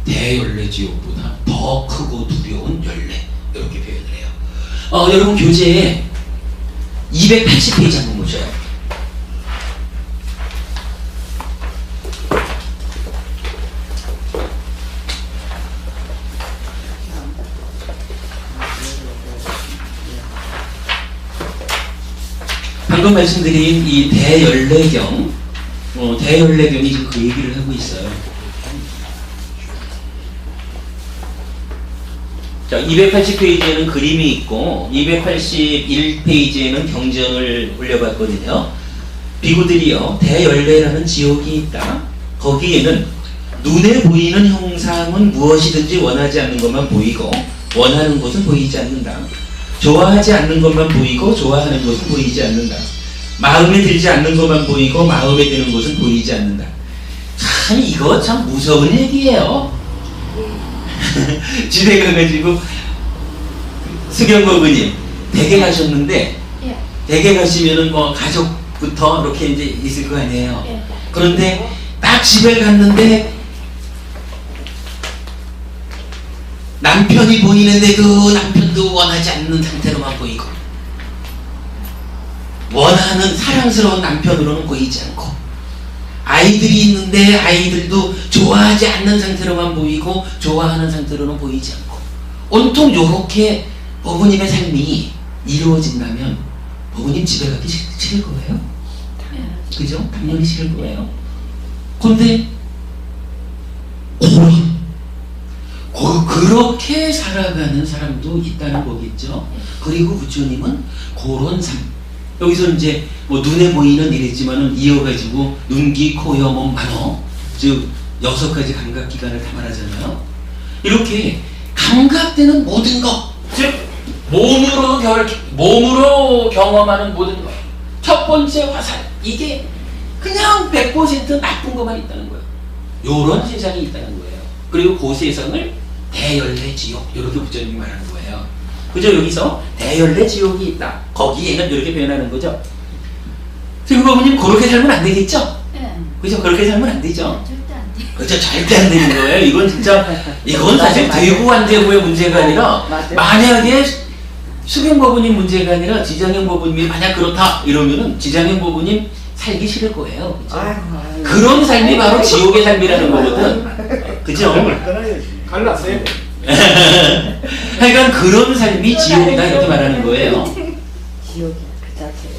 A: 대열대 지옥보다 더 크고 두려운 열대 이렇게 표현을 해요. 여러분 교재에 280페이지 한번 보셔요. 방금 말씀드린 이 대열대경, 대열대경이 지금 그 얘기를 하고 있어요. 자, 280페이지에는 그림이 있고 281페이지에는 경전을 올려봤거든요. 비구들이요, 대열대라는 지옥이 있다. 거기에는 눈에 보이는 형상은 무엇이든지 원하지 않는 것만 보이고 원하는 것은 보이지 않는다. 좋아하지 않는 것만 보이고 좋아하는 것은 보이지 않는다. 마음에 들지 않는 것만 보이고 마음에 드는 것은 보이지 않는다. 참 이거 참 무서운 얘기예요. 집에 가가지고 수경버부님 댁에 가셨는데 댁에 가시면은 뭐 가족부터 이렇게 이제 있을 거 아니에요. 그런데 딱 집에 갔는데 남편이 보이는데도 남편도 원하지 않는 상태로만 보이고 원하는 사랑스러운 남편으로는 보이지 않고 아이들이 있는데 아이들도 좋아하지 않는 상태로만 보이고 좋아하는 상태로는 보이지 않고 온통 요렇게 부모님의 삶이 이루어진다면 부모님 집에 가기 싫을 거예요. 그죠? 당연히 싫을 거예요. 그런데 그렇게 살아가는 사람도 있다는 거겠죠. 그리고 부처님은 그런 삶, 여기서 이제 뭐 눈에 보이는 이랬지만은 이어가지고 눈, 귀, 코, 혀, 몸, 만어, 즉 6가지 감각기관을 다 말하잖아요. 이렇게 감각되는 모든 것, 즉 몸으로 경험하는 모든 것, 첫 번째 화살, 이게 그냥 100% 나쁜 것만 있다는 거예요. 요런 세상이 있다는 거예요. 그리고 그 세상을 대열대 지옥, 이렇게 부처님이 말하는 거예요. 그죠? 여기서 대열대 지옥이 있다. 거기에는 이렇게 표현하는 거죠. 세구버부님 그렇게 살면 안 되겠죠?
B: 네.
A: 그죠? 그렇게 살면 안 되죠?
B: 절대 안 돼.
A: 그죠? 절대 안 되는 거예요. 이건 진짜, 이건 사실 되고 안 되고의 문제가 아니라, 만약에 수경버부님 문제가 아니라 지장형 버부님이 만약 그렇다 이러면은 지장형 버부님 살기 싫을 거예요. 그죠? 그런 삶이 바로 지옥의 삶이라는 거거든. 그죠?
C: 갈랐어요.
A: 하여간 그런 삶이 지옥이다 이렇게 말하는 거예요.
B: 지옥이야 그 자체가.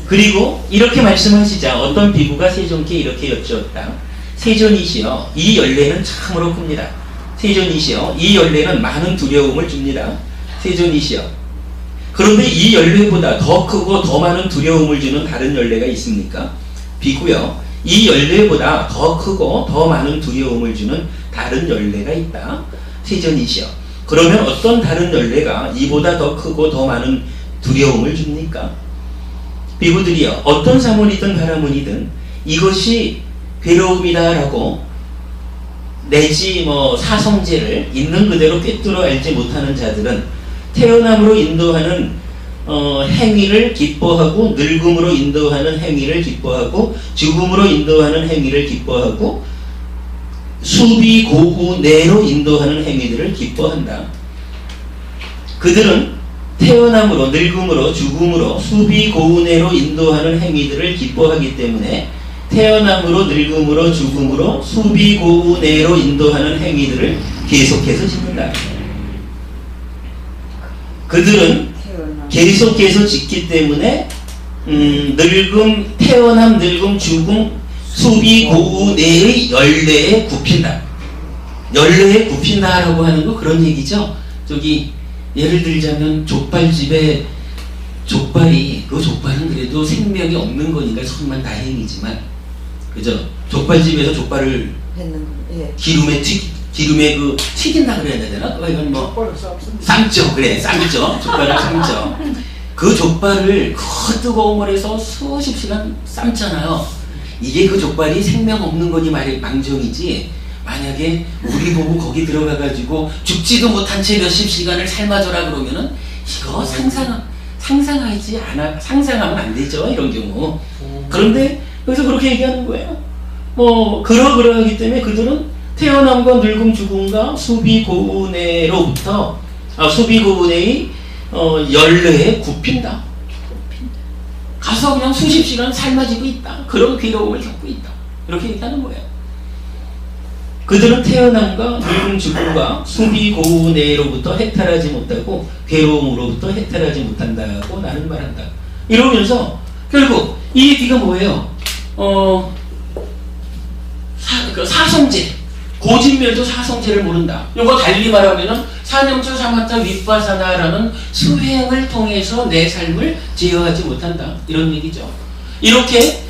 A: 그리고 이렇게 말씀하시자 어떤 비구가 세존께 이렇게 여쭈었다. 세존이시여, 이 열매는 참으로 큽니다. 세존이시여, 이 열매는 많은 두려움을 줍니다. 세존이시여, 그런데 이 열매보다 더 크고 더 많은 두려움을 주는 다른 열매가 있습니까? 비구여, 이 열매보다 더 크고 더 많은 두려움을 주는 다른 열매가 있다. 세존이시여, 그러면 어떤 다른 열매가 이보다 더 크고 더 많은 두려움을 줍니까? 비구들이여, 어떤 사문이든 바라문이든 이것이 괴로움이다 라고 내지 뭐 사성제를 있는 그대로 꿰뚫어 알지 못하는 자들은 태어남으로 인도하는 행위를 기뻐하고, 늙음으로 인도하는 행위를 기뻐하고, 죽음으로 인도하는 행위를 기뻐하고, 수비 고우내로 인도하는 행위들을 기뻐한다. 그들은 태어남으로, 늙음으로, 죽음으로, 수비 고우내로 인도하는 행위들을 기뻐하기 때문에 태어남으로, 늙음으로, 죽음으로, 수비 고우내로 인도하는 행위들을 계속해서 짓는다. 그들은 계속해서 짓기 때문에 늙음, 태어남, 늙음, 죽음, 수비 고우내의 연례에 굽힌다. 연례에 굽힌다라고 하는 거 그런 얘기죠. 저기 예를 들자면 족발집에 족발이, 그 족발은 그래도 생명이 없는 거니까 정말 다행이지만, 그죠? 족발집에서 족발을
B: 예.
A: 기름에 그 튀긴다 그래야 되나? 이건 뭐
C: 족발을 삶습니다.
A: 삶죠. 그래, 삶죠. 족발을 삶죠. 그 족발을 그 뜨거운 물에서 수십 시간 삶잖아요. 이게 그 족발이 생명 없는 거니 말이 망정이지, 만약에 우리 보고 거기 들어가가지고 죽지도 못한 채 몇십 시간을 삶아줘라 그러면은 이거 상상하면 안 되죠, 이런 경우. 그런데 그래서 그렇게 얘기하는 거예요. 뭐 그러하기 때문에 그들은 태어남과 늙음, 죽음과 수비 고운에로부터 수비 고운의 연례에 굽힌다. 가서 그냥 수십 시간 삶아지고 있다. 그런 괴로움을 겪고 있다. 이렇게 얘기하는 거예요. 그들은 태어남과 늙음, 죽음과 수비 고운에로부터 해탈하지 못하고 괴로움으로부터 해탈하지 못한다고 나는 말한다. 이러면서 결국 이 얘기가 뭐예요? 사성제, 고진멸도 사성제를 모른다. 이거 달리 말하면은 사념처 사마타 윗바사나라는 수행을 통해서 내 삶을 제어하지 못한다. 이런 얘기죠. 이렇게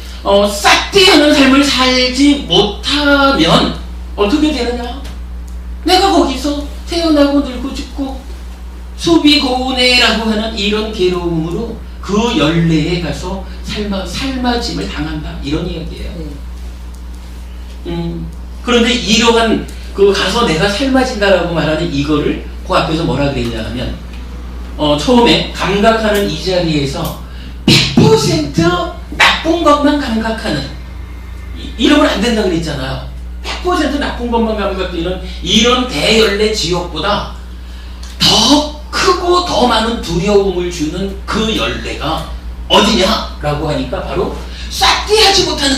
A: 싹대하는 삶을 살지 못하면 어떻게 되느냐? 내가 거기서 태어나고 늙고 죽고 수비고운해라고 하는 이런 괴로움으로 그 연례에 가서 삶아짐을 당한다. 이런 이야기예요. 그런데 이러한 그 가서 내가 삶아진다라고 말하는 이거를 그 앞에서 뭐라 그랬냐 하면 처음에 감각하는 이 자리에서 100% 나쁜 것만 감각하는, 이러면 안 된다 그랬잖아요. 100% 나쁜 것만 감각되는 이런 대연례 지옥보다 더 크고 더 많은 두려움을 주는 그 연례가 어디냐라고 하니까 바로 싹디하지 못하는,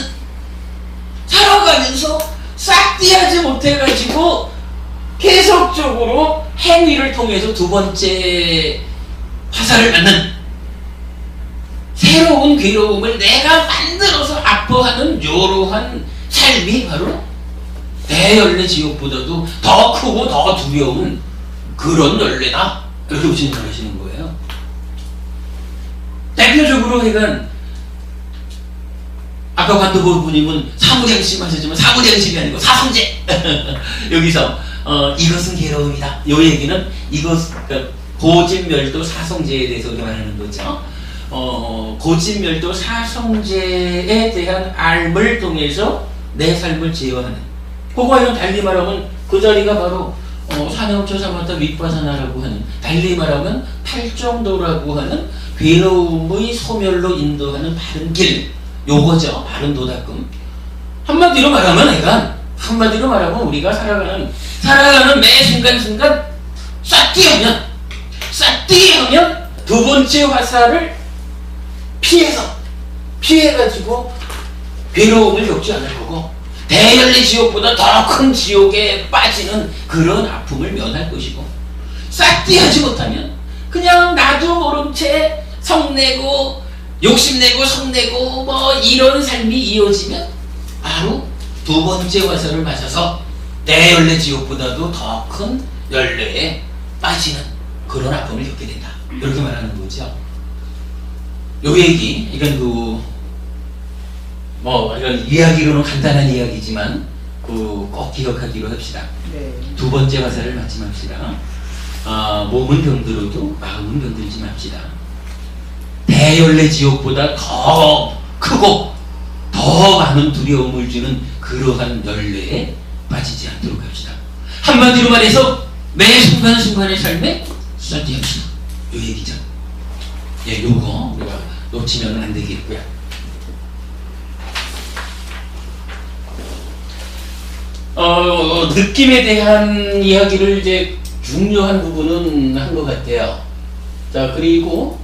A: 살아가면서 싹디하지 못해가지고 계속적으로 행위를 통해서 두 번째 화살을 맞는 새로운 괴로움을 내가 만들어서 아파하는 이러한 삶이 바로 대연례 지옥보다도 더 크고 더 두려운 그런 연례다. 이렇게 우신을 하시는 거예요. 대표적으로 그러니까 아까 관도부님은 사무량심 하셨지만 사무량심이 아니고 사성제. 여기서 이것은 괴로움이다. 이 얘기는 그러니까 고진멸도 사성제에 대해서 우리가 말하는 거죠. 고진멸도 사성제에 대한 알을 통해서 내 삶을 제어하는, 그거와는 달리 말하면 그 자리가 바로 사념처 사마타 윗바사나라고 하는, 달리 말하면 팔정도라고 하는 괴로움의 소멸로 인도하는 바른 길, 요거죠. 바른 도닦음. 한마디로 말하면 우리가 살아가는 매 순간순간 싹디하면 두 번째 화살을 피해가지고 괴로움을 겪지 않을 거고, 대연례 지옥보다 더 큰 지옥에 빠지는 그런 아픔을 면할 것이고, 싹디하지 못하면 그냥 나도 모른 채 성내고 욕심내고 성내고 뭐 이런 삶이 이어지면 바로 두 번째 화살을 맞아서 대연례 지옥보다도 더 큰 연례에 빠지는 그런 아픔을 겪게 된다. 이렇게 말하는 거죠. 요 얘기, 이건 이런 이야기로는 간단한 이야기지만 꼭 기억하기로 합시다.
B: 네.
A: 두 번째 화살을 맞지 맙시다. 몸은 병들어도 마음은 병들지 맙시다. 대연례 지옥보다 더 크고 더 많은 두려움을 주는 그러한 연례에 빠지지 않도록 합시다. 한마디로 말해서 매 순간순간의 삶에 싹디합시다. 얘기죠. 예, 요거 우리가 놓치면 안 되겠고요. 느낌에 대한 이야기를 이제 중요한 부분은 한 것 같아요. 자, 그리고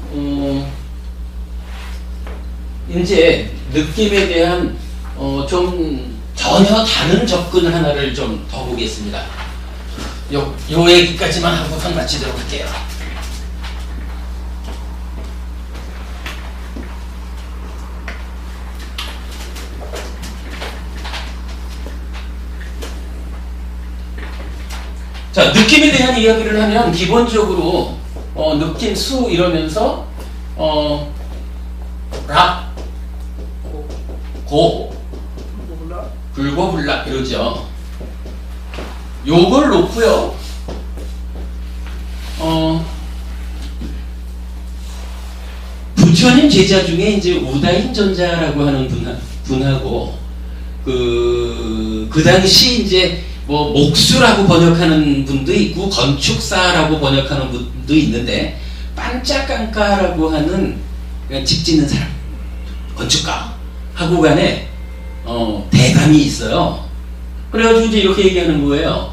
A: 이제 느낌에 대한 좀 전혀 다른 접근 하나를 좀 더 보겠습니다. 요 얘기까지만 하고선 마치도록 할게요. 자, 느낌에 대한 이야기를 하면 기본적으로 느낌, 수 이러면서 락, 고, 불고불락 이러죠. 요걸 놓고요. 부처님 제자 중에 이제 우다인 전자라고 하는 분하고 그 당시 이제 뭐 목수라고 번역하는 분도 있고 건축사라고 번역하는 분도 있는데 반짝깜까라고 하는 집 짓는 사람, 건축가 하고 간에 대담이 있어요. 그래가지고 이제 이렇게 얘기하는 거예요.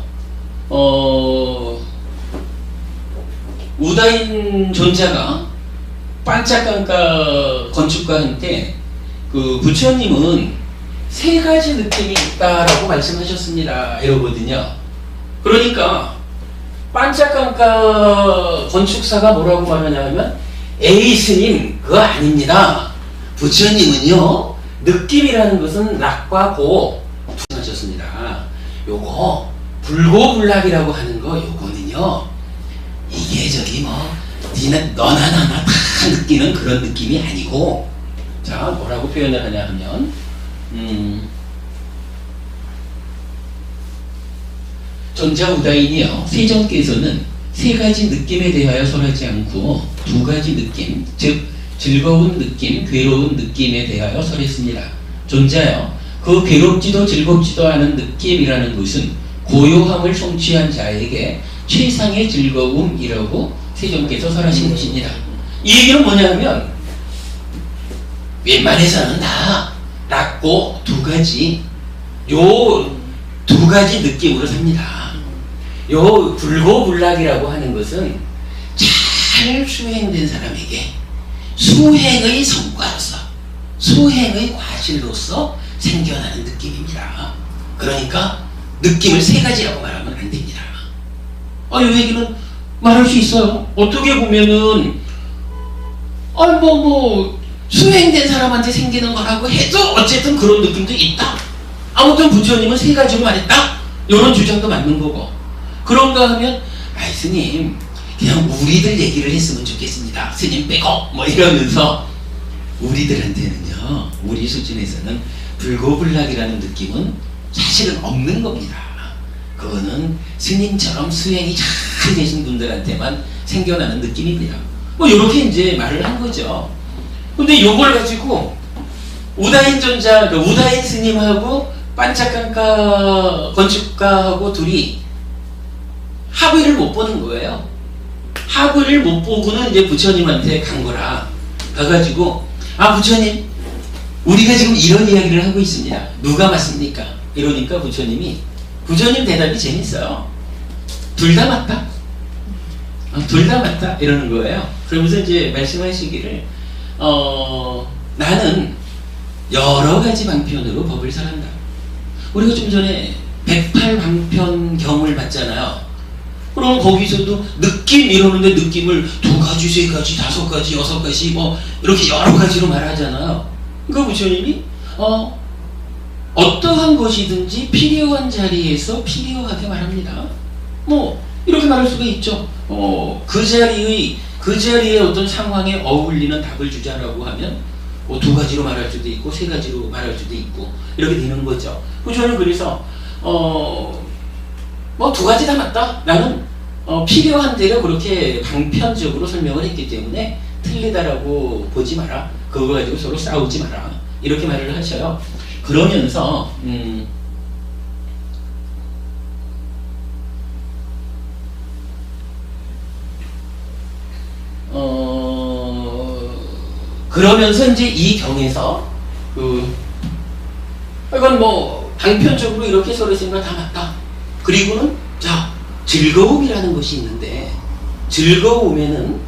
A: 우다인 존자가 반짝깜까 건축가한테 그 부처님은 세 가지 느낌이 있다라고 말씀하셨습니다. 이러거든요. 그러니까 반짝깜까 건축사가 뭐라고 말하냐 하면 에이 스님 그거 아닙니다. 부처님은요 느낌이라는 것은 낙과 고 하셨습니다. 요거 불고불락이라고 하는 거 요거는요 이게 저기 뭐 너나 나나 다 느끼는 그런 느낌이 아니고 자 뭐라고 표현을 하냐 하면 전자 우다인이요 세존께서는 세 가지 느낌에 대하여 설하지 않고 두 가지 느낌 즉 즐거운 느낌, 괴로운 느낌에 대하여 설했습니다. 존자요 그 괴롭지도 즐겁지도 않은 느낌이라는 것은 고요함을 성취한 자에게 최상의 즐거움이라고 세존께서 설하신 것입니다. 이 얘기는 뭐냐 하면 웬만해서는 다 낮고 두 가지 요 두 가지 느낌으로 삽니다. 요 불고불락이라고 하는 것은 잘 수행된 사람에게 수행의 성과로서 수행의 과실로서 생겨나는 느낌입니다. 그러니까 느낌을 세 가지라고 말하면 안 됩니다. 이 얘기는 말할 수 있어요. 어떻게 보면은 수행된 사람한테 생기는 거라고 해도 어쨌든 그런 느낌도 있다. 아무튼 부처님은 세 가지로 말했다. 이런 주장도 맞는 거고. 그런가 하면 스님 그냥 우리들 얘기를 했으면 좋겠습니다. 스님 빼고 뭐 이러면서 우리들한테는요 우리 수준에서는 불고불락이라는 느낌은 사실은 없는 겁니다. 그거는 스님처럼 수행이 잘 되신 분들한테만 생겨나는 느낌입니다. 뭐 이렇게 이제 말을 한 거죠. 근데 요걸 가지고 우다인 존자, 우다인 스님하고 반짝깜까 건축가하고 둘이 합의를 못 보는 거예요. 합의를 못 보고는 이제 부처님한테 간 거라. 가가지고 부처님 우리가 지금 이런 이야기를 하고 있습니다. 누가 맞습니까? 이러니까 부처님 대답이 재밌어요. 둘 다 맞다. 둘 다 맞다 이러는 거예요. 그러면서 이제 말씀하시기를 나는 여러 가지 방편으로 법을 설한다. 우리가 좀 전에 108방편 경을 봤잖아요. 그럼 거기서도 느낌 이러는데 느낌을 두 가지, 세 가지, 다섯 가지, 여섯 가지 뭐 이렇게 여러 가지로 말하잖아요. 그러니까 부처님이 어떠한 것이든지 필요한 자리에서 필요하게 말합니다. 뭐 이렇게 말할 수가 있죠. 그 자리에 어떤 상황에 어울리는 답을 주자라고 하면 두 가지로 말할 수도 있고 세 가지로 말할 수도 있고 이렇게 되는 거죠. 부처님은 그래서 두 가지 다 맞다. 나는 필요한 대로 그렇게 방편적으로 설명을 했기 때문에 틀리다라고 보지 마라. 그거 가지고 서로 싸우지 마라. 이렇게 말을 하셔요. 그러면서 그러면서 이제 이 경에서 이건 뭐 단편적으로 이렇게 서로 생각 다 맞다. 그리고는 자 즐거움이라는 것이 있는데 즐거움에는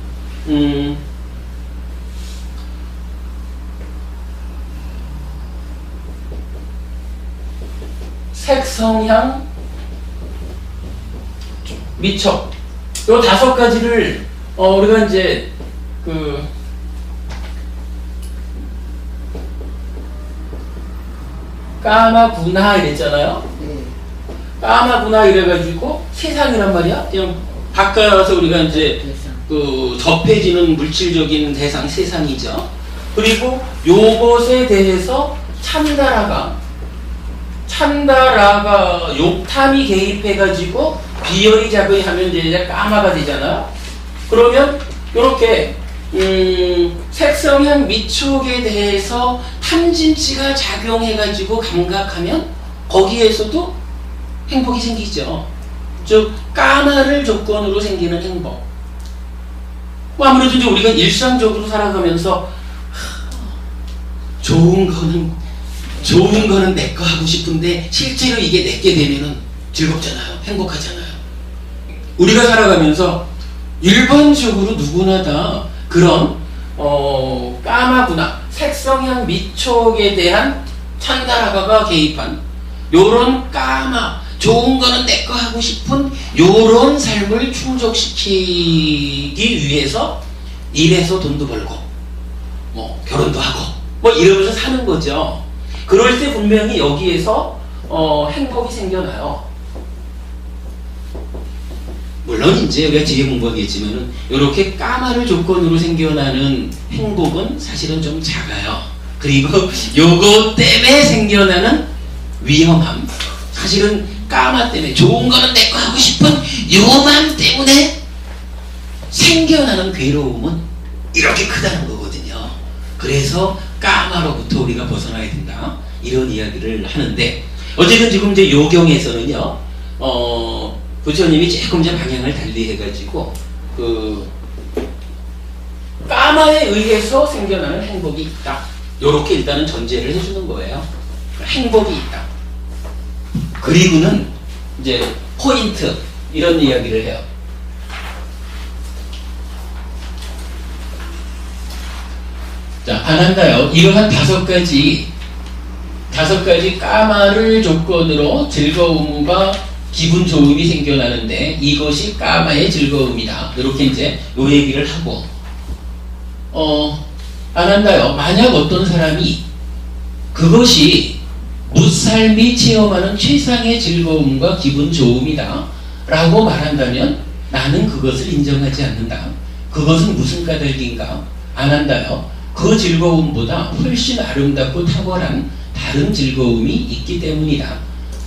A: 색, 성향, 미적 요 5가지를 우리가 이제 까마구나 이랬잖아요.
B: 네.
A: 까마구나 이래가지고 세상이란 말이야. 그냥 바꿔서 우리가 이제 접해지는 물질적인 대상 세상이죠. 그리고 요것에 대해서 찬다라가 욕탐이 개입해가지고 비열이 작용하면 이제 까마가 되잖아요. 그러면 요렇게 색성향 미촉에 대해서 탐진치가 작용해가지고 감각하면 거기에서도 행복이 생기죠. 즉 까마를 조건으로 생기는 행복. 뭐 아무래도 이제 우리가 일상적으로 살아가면서 좋은 거는 내 거 하고 싶은데 실제로 이게 내게 되면은 즐겁잖아요. 행복하잖아요. 우리가 살아가면서 일반적으로 누구나 다 그런 까마구나 색성향 미촉에 대한 찬다라가가 개입한 요런 까마 좋은 거는 내 거 하고 싶은 요런 삶을 충족시키기 위해서 일해서 돈도 벌고 뭐 결혼도 하고 뭐 이러면서 사는 거죠. 그럴 때 분명히 여기에서 행복이 생겨나요. 물론 이제 우리가 뒤에 공부하겠지만은 이렇게 까마를 조건으로 생겨나는 행복은 사실은 좀 작아요. 그리고 요거 때문에 생겨나는 위험함, 사실은 까마 때문에 좋은 거는 내 거 하고 싶은 요맘 때문에 생겨나는 괴로움은 이렇게 크다는 거거든요. 그래서 까마로부터 우리가 벗어나야 된다, 이런 이야기를 하는데, 어쨌든 지금 이제 요경에서는요 부처님이 조금 이제 방향을 달리 해가지고 까마에 의해서 생겨나는 행복이 있다, 요렇게 일단은 전제를 해주는 거예요. 행복이 있다. 그리고는 이제 포인트, 이런 이야기를 해요. 자, 아난다요. 이러한 5가지 까마를 조건으로 즐거움과 기분 좋음이 생겨나는데 이것이 까마의 즐거움이다. 이렇게 이제 요 얘기를 하고, 아난다요. 만약 어떤 사람이 그것이 무살미 체험하는 최상의 즐거움과 기분 좋음이다 라고 말한다면 나는 그것을 인정하지 않는다. 그것은 무슨 까닭인가? 아난다요. 그 즐거움보다 훨씬 아름답고 탁월한 다른 즐거움이 있기 때문이다.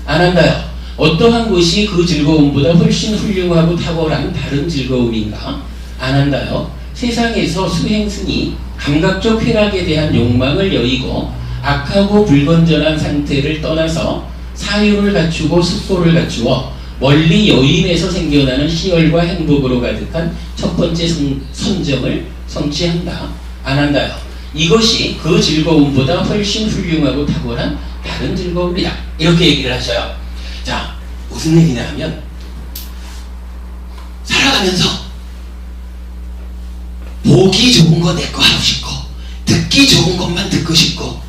A: 아난다요. 어떠한 것이 그 즐거움보다 훨씬 훌륭하고 탁월한 다른 즐거움인가? 아난다요. 세상에서 수행승이 감각적 쾌락에 대한 욕망을 여의고 악하고 불건전한 상태를 떠나서 사유를 갖추고 습소를 갖추어 멀리 여인에서 생겨나는 희열과 행복으로 가득한 첫 번째 선정을 성취한다. 아난다요. 이것이 그 즐거움보다 훨씬 훌륭하고 탁월한 다른 즐거움이다. 이렇게 얘기를 하셔요. 자, 무슨 얘기냐 하면, 살아가면서 보기 좋은 거 내 거 하고 싶고, 듣기 좋은 것만 듣고 싶고,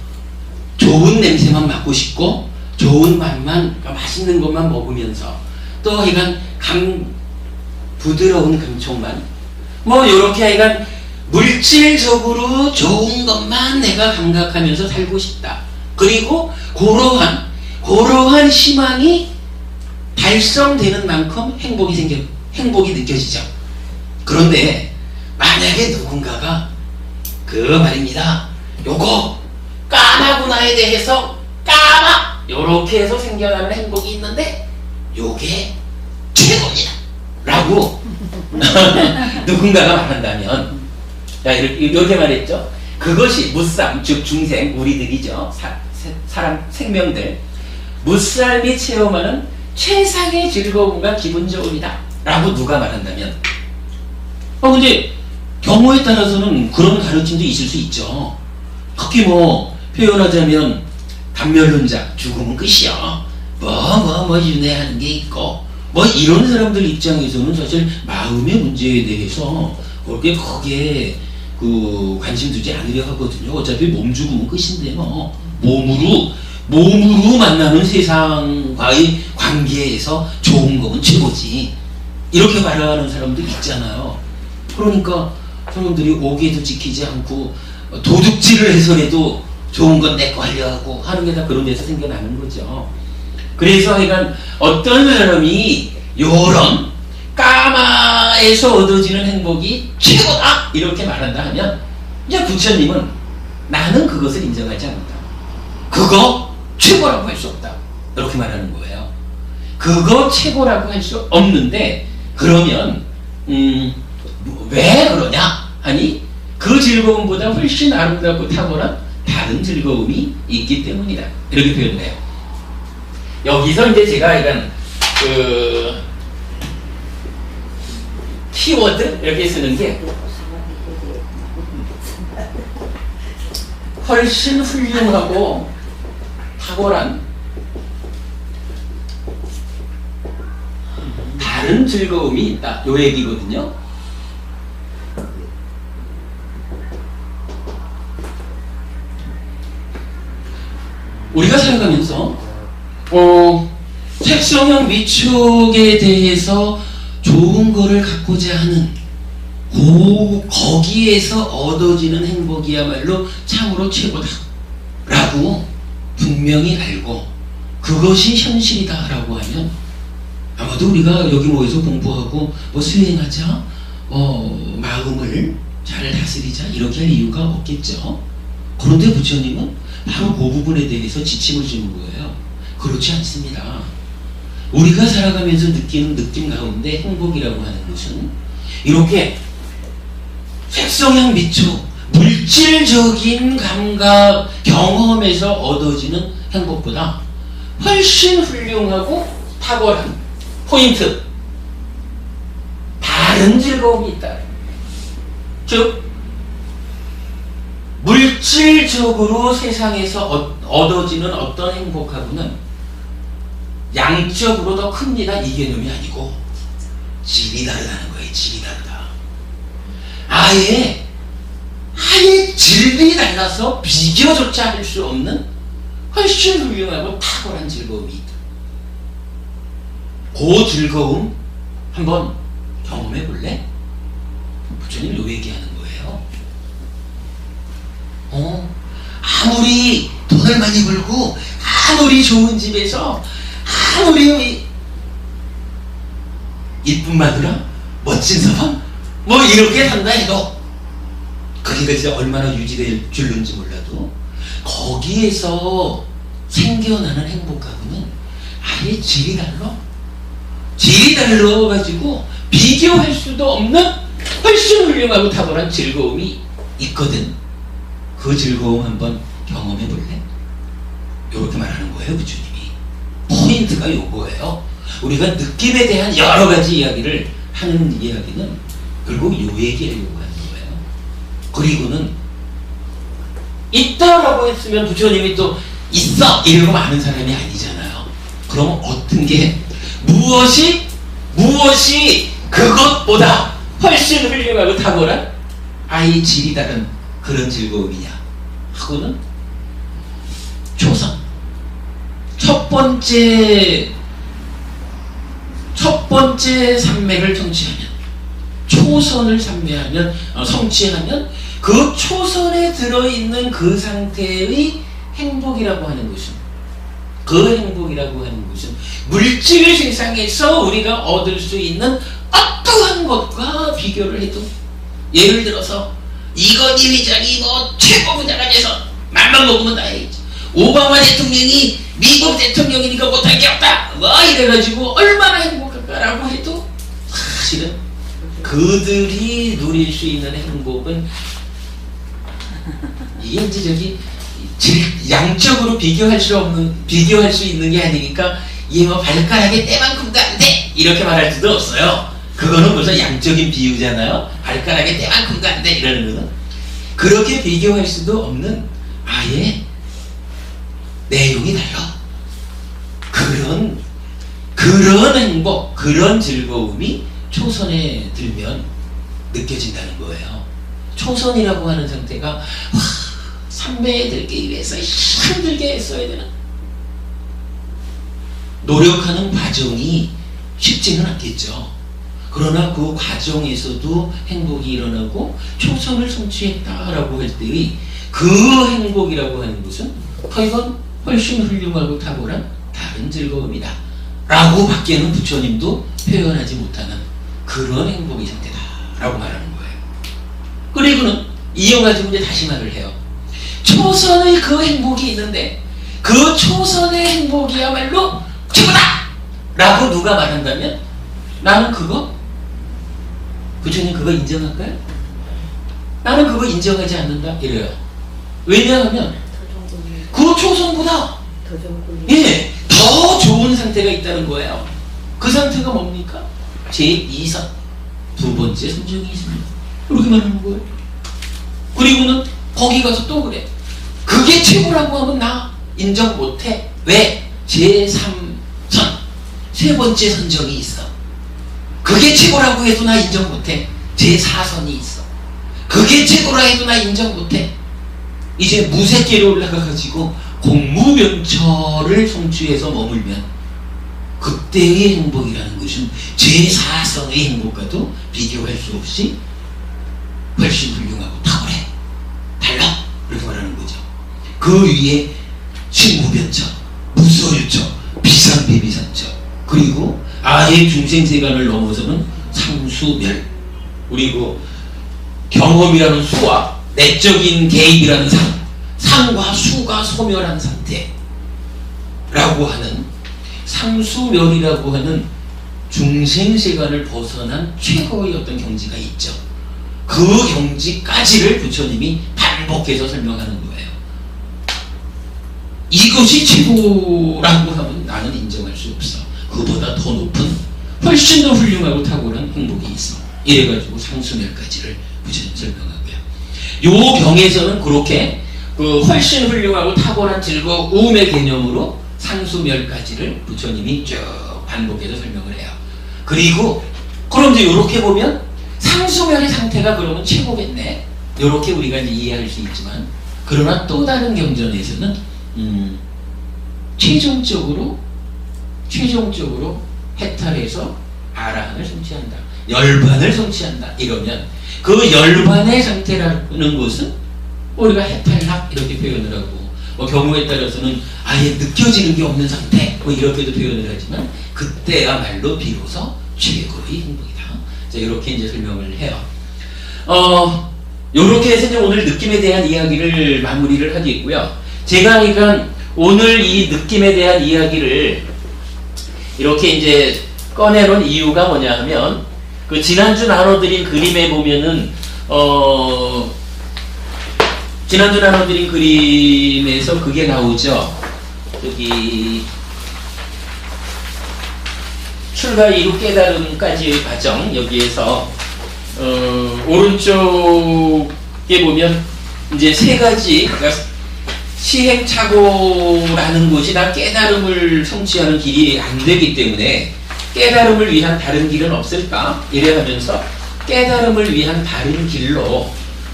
A: 좋은 냄새만 맡고 싶고, 좋은 맛만, 그러니까 맛있는 것만 먹으면서, 또 하여간 부드러운 감촉만, 뭐 요렇게 하여간 물질적으로 좋은 것만 내가 감각하면서 살고 싶다. 그리고 그러한 희망이 달성되는 만큼 행복이 느껴지죠. 그런데 만약에 누군가가 말입니다, 요거 까마구나에 대해서 까마 요렇게 해서 생겨나는 행복이 있는데 요게 최고입니다 라고 누군가가 말한다면, 자, 이렇게 말했죠. 그것이 무쌈, 즉 중생, 우리들이죠. 사람, 생명들, 무삶이 체험하는 최상의 즐거움과 기분 좋음이다 라고 누가 말한다면, 근데 경우에 따라서는 그런 가르침도 있을 수 있죠. 특히 뭐 표현하자면 단멸론자, 죽으면 끝이야. 뭐 윤회하는 게 있고 뭐 이런 사람들 입장에서는 사실 마음의 문제에 대해서 그렇게 크게 그 관심 두지 않으려 하거든요. 어차피 몸 죽으면 끝인데 뭐 몸으로 만나는 세상과의 관계에서 좋은 거면 최고지. 이렇게 말하는 사람들 있잖아요. 그러니까 사람들이 오개도 지키지 않고 도둑질을 해서라도 좋은 건 내 거 하려 하고 하는 게 다 그런 데서 생겨나는 거죠. 그래서 하여간 어떤 사람이 요런 까마에서 얻어지는 행복이 최고다 이렇게 말한다 하면 이제 부처님은 나는 그것을 인정하지 않는다. 그거 최고라고 할 수 없다. 이렇게 말하는 거예요. 그거 최고라고 할 수 없는데 그러면 왜 그러냐 하니 그 즐거움보다 훨씬 아름답고 탁월한 다른 즐거움이 있기 때문이다. 이렇게 표현을 해요. 여기서 이제 제가 이런 그 키워드 이렇게 쓰는 게 훨씬 훌륭하고 탁월한 다른 즐거움이 있다. 요 얘기거든요. 우리가 살아가면서 색성형 미촉에 대해서 좋은 거를 갖고자 하는 거기에서 얻어지는 행복이야말로 참으로 최고다 라고 분명히 알고 그것이 현실이다 라고 하면 아마도 우리가 여기 모여서 공부하고 뭐 수행하자 마음을 잘 다스리자 이렇게 할 이유가 없겠죠. 그런데 부처님은 바로 그 부분에 대해서 지침을 주는 거예요. 그렇지 않습니다. 우리가 살아가면서 느끼는 느낌 가운데 행복이라고 하는 것은 이렇게 색성향 미촉, 물질적인 감각, 경험에서 얻어지는 행복보다 훨씬 훌륭하고 탁월한 포인트, 다른 즐거움이 있다. 즉 물질적으로 세상에서 얻어지는 어떤 행복하고는 양적으로 더 큽니다. 이 개념이 아니고 질이 다르다는 거예요. 질이 다르다. 아예 질이 달라서 비교조차 할 수 없는 훨씬 훌륭하고 탁월한 즐거움이 있다. 그 즐거움 한번 경험해 볼래? 부처님 요 얘기하는 거예요. 아무리 돈을 많이 벌고 아무리 좋은 집에서 아무리 이쁜 마누라 멋진 서방 뭐 이렇게 산다 해도 그게 진짜 얼마나 유지될 줄는지 몰라도 거기에서 생겨나는 행복하고는 아예 질이 달라가지고 비교할 수도 없는 훨씬 훌륭하고 탁월한 즐거움이 있거든. 그 즐거움 한번 경험해 볼래? 이렇게 말하는 거예요. 부처님이. 포인트가 요거예요. 우리가 느낌에 대한 여러 가지 이야기를 하는 이야기는 결국 요 얘기하려고 하는 거예요. 그리고는 있다라고 했으면 부처님이 또 있어 이러고 많은 사람이 아니잖아요. 그럼 어떤 게 무엇이 그것보다 훨씬 훌륭하고 탁월한 아예 질이 다른 그런 즐거움이냐 하고는 초선 첫 번째 산매를 성취하면 초선을 성취하면 그 초선에 들어있는 그 상태의 행복이라고 하는 것은 물질 세상에서 우리가 얻을 수 있는 어떠한 것과 비교를 해도 예를 들어서 이건희 회장이 뭐 최고 부자가 돼서 맘만 먹으면 다 해야지. 오바마 대통령이 미국 대통령이니까 못할 게 없다 뭐 이래가지고 얼마나 행복할까라고 해도 사실은 그들이 누릴 수 있는 행복은 이게 이제 양적으로 비교할 수 있는 게 아니니까 이게 뭐 발가락에 때만큼도 안 돼 이렇게 말할 수도 없어요. 그거는 벌써 양적인 비유잖아요. 발가락에 때만큼도 안 돼 이러는 거는 그렇게 비교할 수도 없는 아예 내용이 달라. 그런 행복, 그런 즐거움이 초선에 들면 느껴진다는 거예요. 초선이라고 하는 상태가 와, 삼배에 들기 위해서 힘들게 써야 되는 노력하는 과정이 쉽지는 않겠죠. 그러나 그 과정에서도 행복이 일어나고 초선을 성취했다라고 할 때의 그 행복이라고 하는 것은 이건 훨씬 훌륭하고 탁월한 다른 즐거움이다 라고 밖에는 부처님도 표현하지 못하는 그런 행복의 상태다 라고 말하는 거예요. 그리고는 이어가지고 이제 다시 말을 해요. 초선의 그 행복이 있는데 그 초선의 행복이야말로 최고다! 라고 누가 말한다면 나는 그거? 부처님 그거 인정할까요? 나는 그거 인정하지 않는다 이래요. 왜냐하면 그 초선보다 더 좋은 상태가 있다는 거예요. 그 상태가 뭡니까? 제2선 두 번째 선정이 있습니다. 이렇게 말하는 거예요. 그리고는 거기 가서 또 그래. 그게 최고라고 하면 나 인정 못해. 왜? 제3선 세 번째 선정이 있어. 그게 최고라고 해도 나 인정 못해. 제4선이 있어. 그게 최고라 해도 나 인정 못해. 이제 무색계로 올라가가지고 공무면처를 성취해서 머물면 그때의 행복이라는 것은 제4성의 행복과도 비교할 수 없이 훨씬 훌륭하고 탁월해. 달라. 이렇게 말하는 거죠. 그 위에 신무변처, 무소유처, 비상비비상처, 그리고 아예 중생세간을 넘어서는 상수멸, 그리고 경험이라는 수와 내적인 개입이라는 상과 수가 소멸한 상태라고 하는 상수멸이라고 하는 중생세간을 벗어난 최고의 어떤 경지가 있죠. 그 경지까지를 부처님이 반복해서 설명하는 거예요. 이것이 최고라고 하면 나는 인정할 수 없어. 그보다 더 높은 훨씬 더 훌륭하고 탁월한 행복이 있어. 이래가지고 상수멸까지를 부처님 설명하고요. 요 경에서는 그렇게 그 훨씬 훌륭하고 탁월한 즐거움의 개념으로 상수멸까지를 부처님이 쭉 반복해서 설명을 해요. 그리고 그럼 이제 이렇게 보면 상수멸의 상태가 그러면 최고겠네. 이렇게 우리가 이제 이해할 수 있지만, 그러나 또 다른 경전에서는 최종적으로 해탈해서 아라한을 성취한다, 열반을 성취한다 이러면 그 열반의 상태라는 것은 우리가 해탈락 이렇게 표현을 하고, 뭐 경우에 따라서는 아예 느껴지는 게 없는 상태 뭐 이렇게도 표현을 하지만 그때야말로 비로소 최고의 행복이다. 자, 이렇게 이제 설명을 해요. 요렇게 해서 이제 오늘 느낌에 대한 이야기를 마무리를 하겠고요. 제가 그러니까 오늘 이 느낌에 대한 이야기를 이렇게 이제 꺼내놓은 이유가 뭐냐 하면, 그 지난주 나눠드린 그림에 보면은 지난주 나눠드린 그림에서 그게 나오죠. 저기 출가 이루 깨달음까지의 과정, 여기에서 오른쪽에 보면 이제 세 가지, 그러니까 시행착오라는 것이 다 깨달음을 성취하는 길이 안 되기 때문에 깨달음을 위한 다른 길은 없을까? 이래 하면서 깨달음을 위한 다른 길로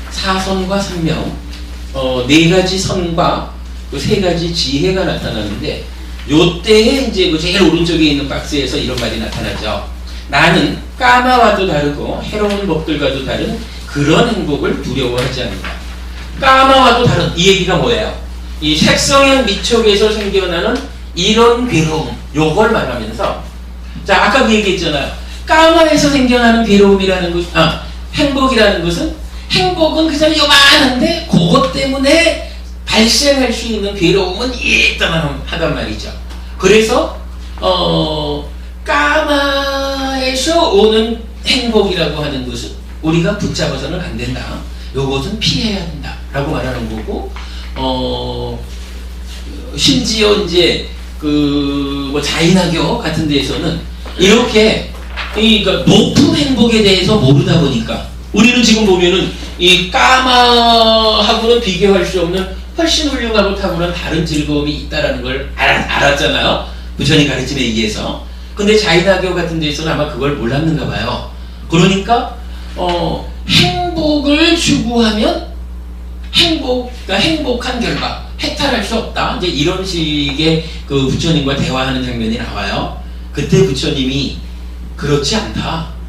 A: 사선과 삼명, 네 가지 선과 그 세 가지 지혜가 나타나는데, 요때에 이제 그 제일 오른쪽에 있는 박스에서 이런 말이 나타나죠. 나는 까마와도 다르고 해로운 법들과도 다른 그런 행복을 두려워하지 않는다. 까마와도 다른, 이 얘기가 뭐예요? 이 색성형 미촉에서 생겨나는 이런 괴로움, 요걸 말하면서, 자, 아까 그 얘기했잖아요. 까마에서 생겨나는 괴로움이라는 것, 행복이라는 것은, 행복은 그냥 요만한데 그것 때문에 발생할 수 있는 괴로움은 있다만 하단 말이죠. 그래서 까마에서 오는 행복이라고 하는 것은 우리가 붙잡아서는 안 된다. 요것은 피해야 된다 라고 말하는 거고, 심지어 이제 뭐 자인학교 같은 데에서는 이렇게 그러니까 높은 행복에 대해서 모르다 보니까 우리는 지금 보면은 이 까마하고는 비교할 수 없는 훨씬 훌륭하고 탁월한 다른 즐거움이 있다라는 걸 알았잖아요. 부처님 가르침에 의해서. 근데 자이나교 같은 데서는 아마 그걸 몰랐는가 봐요. 그러니까 행복을 추구하면 그러니까 행복한 결과 해탈할 수 없다. 이제 이런 식의 그 부처님과 대화하는 장면이 나와요. 그때 부처님이 그렇지 않다.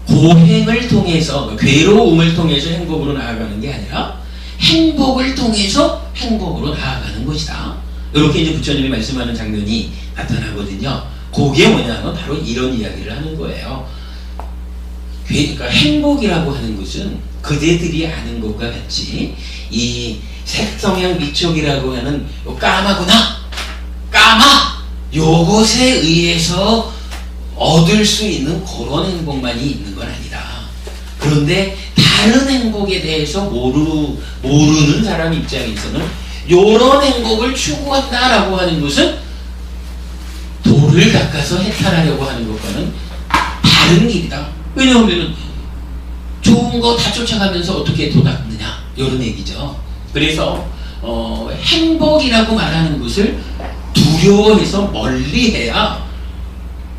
A: 고행을 통해서, 괴로움을 통해서 행복으로 나아가는 게 아니라 행복을 통해서 행복으로 나아가는 것이다. 이렇게 이제 부처님이 말씀하는 장면이 나타나거든요. 그게 뭐냐면 바로 이런 이야기를 하는 거예요. 그러니까 행복이라고 하는 것은 그대들이 아는 것과 같이 이 색성향 미촉이라고 하는 까마구나, 까마, 요것에 의해서 얻을 수 있는 그런 행복만이 있는 건 아니다. 그런데 다른 행복에 대해서 모르는 사람 입장에서는 요런 행복을 추구한다라고 하는 것은 도를 닦아서 해탈하려고 하는 것과는 다른 길이다. 왜냐하면 좋은 거 다 쫓아가면서 어떻게 도 닦느냐 이런 얘기죠. 그래서 행복이라고 말하는 것을 두려워해서 멀리해야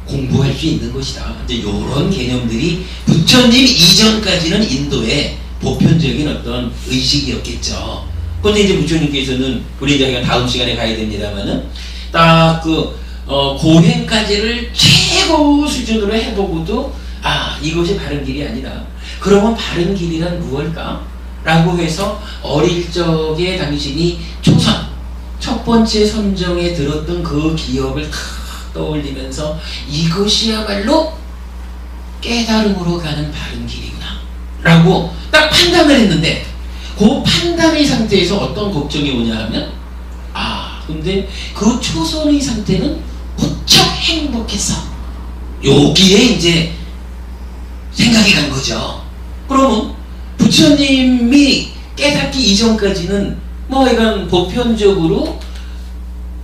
A: 공부할 수 있는 것이다. 이제 이런 개념들이 부처님 이전까지는 인도의 보편적인 어떤 의식이었겠죠. 그런데 이제 부처님께서는 우리 이제 다음 시간에 가야 됩니다만은 딱 고행까지를 최고 수준으로 해보고도 이것이 바른 길이 아니다. 그러면 바른 길이란 무엇일까? 라고 해서 어릴 적에 당신이 초선 첫 번째 선정에 들었던 그 기억을 다 떠올리면서 이것이야말로 깨달음으로 가는 바른 길이구나 라고 딱 판단을 했는데, 그 판단의 상태에서 어떤 걱정이 오냐 하면 근데 그 초선의 상태는 무척 행복했어. 여기에 이제 생각이 간 거죠. 그러면 부처님이 깨닫기 이전까지는 이건 보편적으로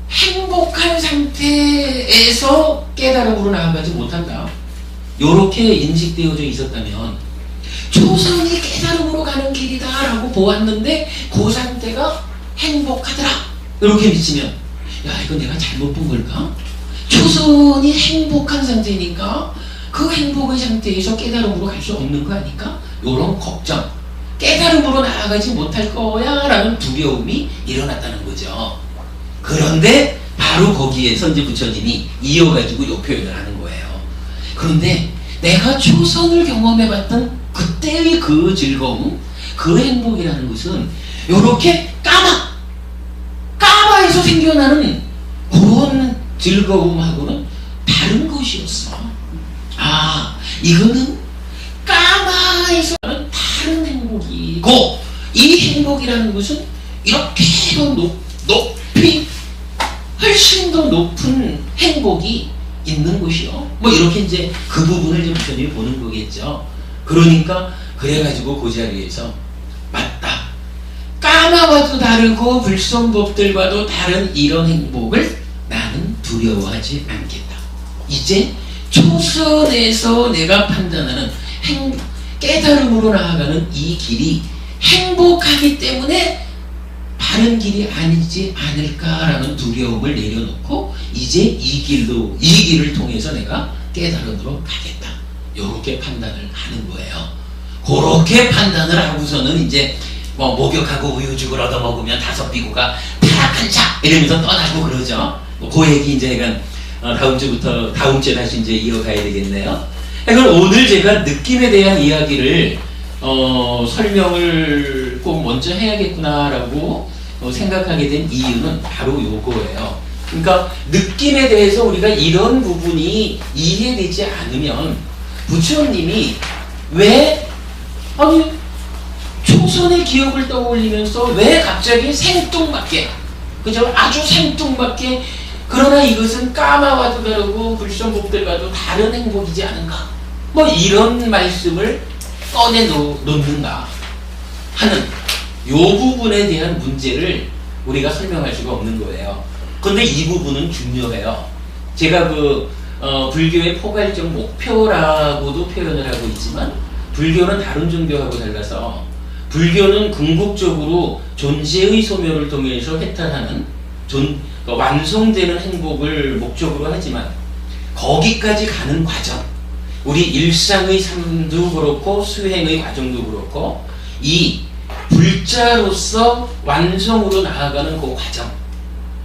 A: 행복한 상태에서 깨달음으로 나아가지 못한다. 요렇게 인식되어져 있었다면 초선이 깨달음으로 가는 길이다 라고 보았는데 그 상태가 행복하더라 이렇게 미치면 이건 내가 잘못 본 걸까? 초선이 행복한 상태니까 그 행복의 상태에서 깨달음으로 갈 수 없는 거 아닐까? 요런 걱정, 깨달음으로 나아가지 못할 거야 라는 두려움이 일어났다는 거죠. 그런데 바로 거기에서 이제 부처님이 이어가지고 요 표현을 하는 거예요. 그런데 내가 초선을 경험해봤던 그때의 그 즐거움, 그 행복이라는 것은 요렇게 까마에서 생겨나는 그런 즐거움하고는 다른 것이었어. 이거는 까마에서 나는 다른 행복이고, 이 행복이라는 것은 이렇게 더 높이 훨씬 더 높은 행복이 있는 것이요. 이렇게 이제 그 부분을 이제 부처님이 보는 거겠죠. 그러니까 그래가지고 그 자리에서 맞다. 까마와도 다르고 불성법들과도 다른 이런 행복을 나는 두려워하지 않겠다. 이제 초선에서 내가 판단하는 깨달음으로 나아가는 이 길이 행복하기 때문에 바른 길이 아니지 않을까라는 두려움을 내려놓고 이제 이 길을 통해서 내가 깨달음으로 가겠다. 요렇게 판단을 하는 거예요. 그렇게 판단을 하고서는 이제 목욕하고 우유죽을 얻어먹으면 5비구가 타락한 자 이러면서 떠나고 그러죠. 그 얘기 이제 다음 주에 다시 이제 이어가야 되겠네요. 그럼 오늘 제가 느낌에 대한 이야기를 설명을 꼭 먼저 해야겠구나라고 생각하게 된 이유는 바로 요거예요. 그러니까 느낌에 대해서 우리가 이런 부분이 이해되지 않으면 부처님이 왜 초선의 기억을 떠올리면서 왜 갑자기 생뚱맞게, 그죠? 아주 생뚱맞게, 그러나 이것은 까마와도 다르고 불성법들과도 다른 행복이지 않은가? 이런 말씀을 꺼내놓는가 하는 요 부분에 대한 문제를 우리가 설명할 수가 없는 거예요. 그런데 이 부분은 중요해요. 제가 불교의 포괄적 목표라고도 표현을 하고 있지만 불교는 다른 종교하고 달라서 불교는 궁극적으로 존재의 소멸을 통해서 해탈하는 완성되는 행복을 목적으로 하지만 거기까지 가는 과정, 우리 일상의 삶도 그렇고 수행의 과정도 그렇고 이 불자로서 완성으로 나아가는 그 과정,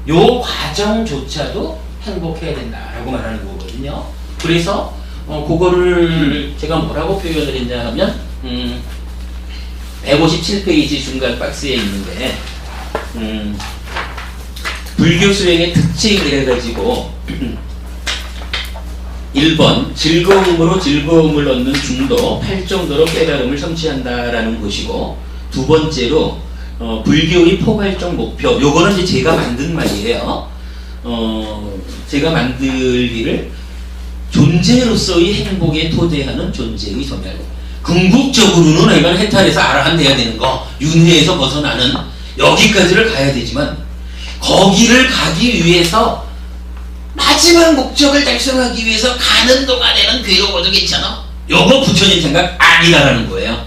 A: 요 과정조차도 행복해야 된다라고 말하는 거거든요. 그래서 그거를 제가 뭐라고 표현을 했냐 하면 157페이지 중간 박스에 있는데 불교 수행의 특징이래 가지고 1번 즐거움으로 즐거움을 얻는 중도 8정도로 깨달음을 성취한다라는 것이고, 두 번째로 불교의 포괄적 목표, 요거는 이제 제가 만든 말이에요. 제가 만들기를 존재로서의 행복에 토대하는 존재의 소멸. 궁극적으로는 이건 해탈해서 아라한돼야 되는 거, 윤회에서 벗어나는 여기까지를 가야 되지만 거기를 가기 위해서 마지막 목적을 달성하기 위해서 가는 동안에는 괴로워도 괜찮아. 요거 부처님 생각 아니다라는 거예요.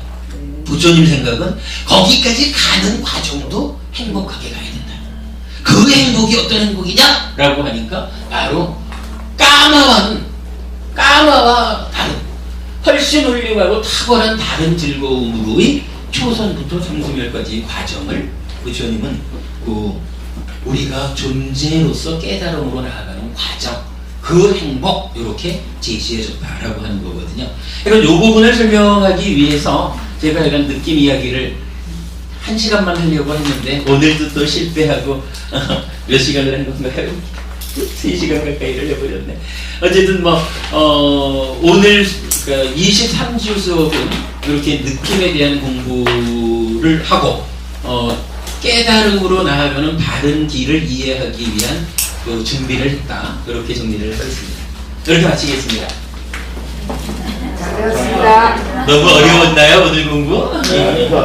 A: 부처님 생각은 거기까지 가는 과정도 행복하게 가야 된다. 그 행복이 어떤 행복이냐? 라고 하니까 바로 까마와 다른 훨씬 훌륭하고 탁월한 다른 즐거움으로의 초선부터 성수멸까지의 과정을 부처님은 우리가 존재로서 깨달음으로 나아가는 과정, 그 행복 이렇게 제시해줬다라고 하는 거거든요. 그러니까 이 부분을 설명하기 위해서 제가 이런 느낌 이야기를 1시간만 하려고 했는데 오늘도 또 실패하고 몇 시간을 한 건가요? 3시간 가까이를 해버렸네. 어쨌든 오늘 23주 수업은 이렇게 느낌에 대한 공부를 하고 깨달음으로 나아가는 바른 길을 이해하기 위한 준비를 했다. 그렇게 정리를 하겠습니다. 이렇게 마치겠습니다.
B: 잘 배웠습니다.
A: 너무 어려웠나요, 오늘 공부? 네, 오늘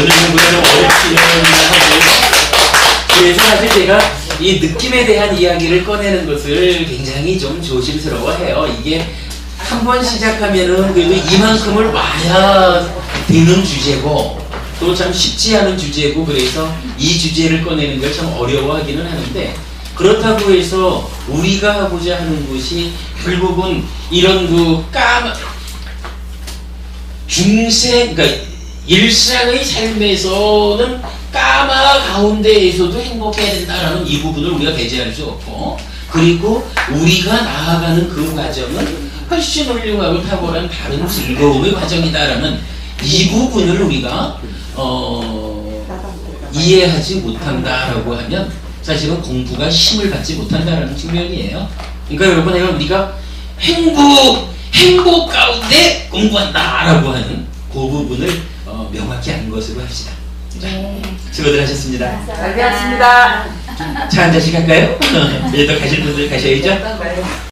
A: 공부가 좀 어렵기는 하고, 그래서 사실 제가 이 느낌에 대한 이야기를 꺼내는 것을 굉장히 좀 조심스러워해요. 이게 한번 시작하면은 그래도 이만큼을 와야 되는 주제고 또 참 쉽지 않은 주제고, 그래서 이 주제를 꺼내는 걸 참 어려워하기는 하는데, 그렇다고 해서 우리가 하고자 하는 것이 결국은 이런 그러니까 일상의 삶에서는 까마 가운데에서도 행복해야 된다라는 이 부분을 우리가 배제할 수 없고, 그리고 우리가 나아가는 그 과정은 훨씬 훌륭하고 탁월한 다른 즐거움의 과정이다라는 이 부분을 우리가 이해하지 못한다라고 하면 사실은 공부가 힘을 받지 못한다라는 측면이에요. 그러니까 여러분, 우리가 행복 가운데 공부한다라고 하는 그 부분을 명확히 아는 것으로 합시다.
B: 네.
A: 수고들 하셨습니다.
B: 잘 배웠습니다.
A: 차 한 잔씩 할까요? 이제 또 가실 분들 가셔야죠.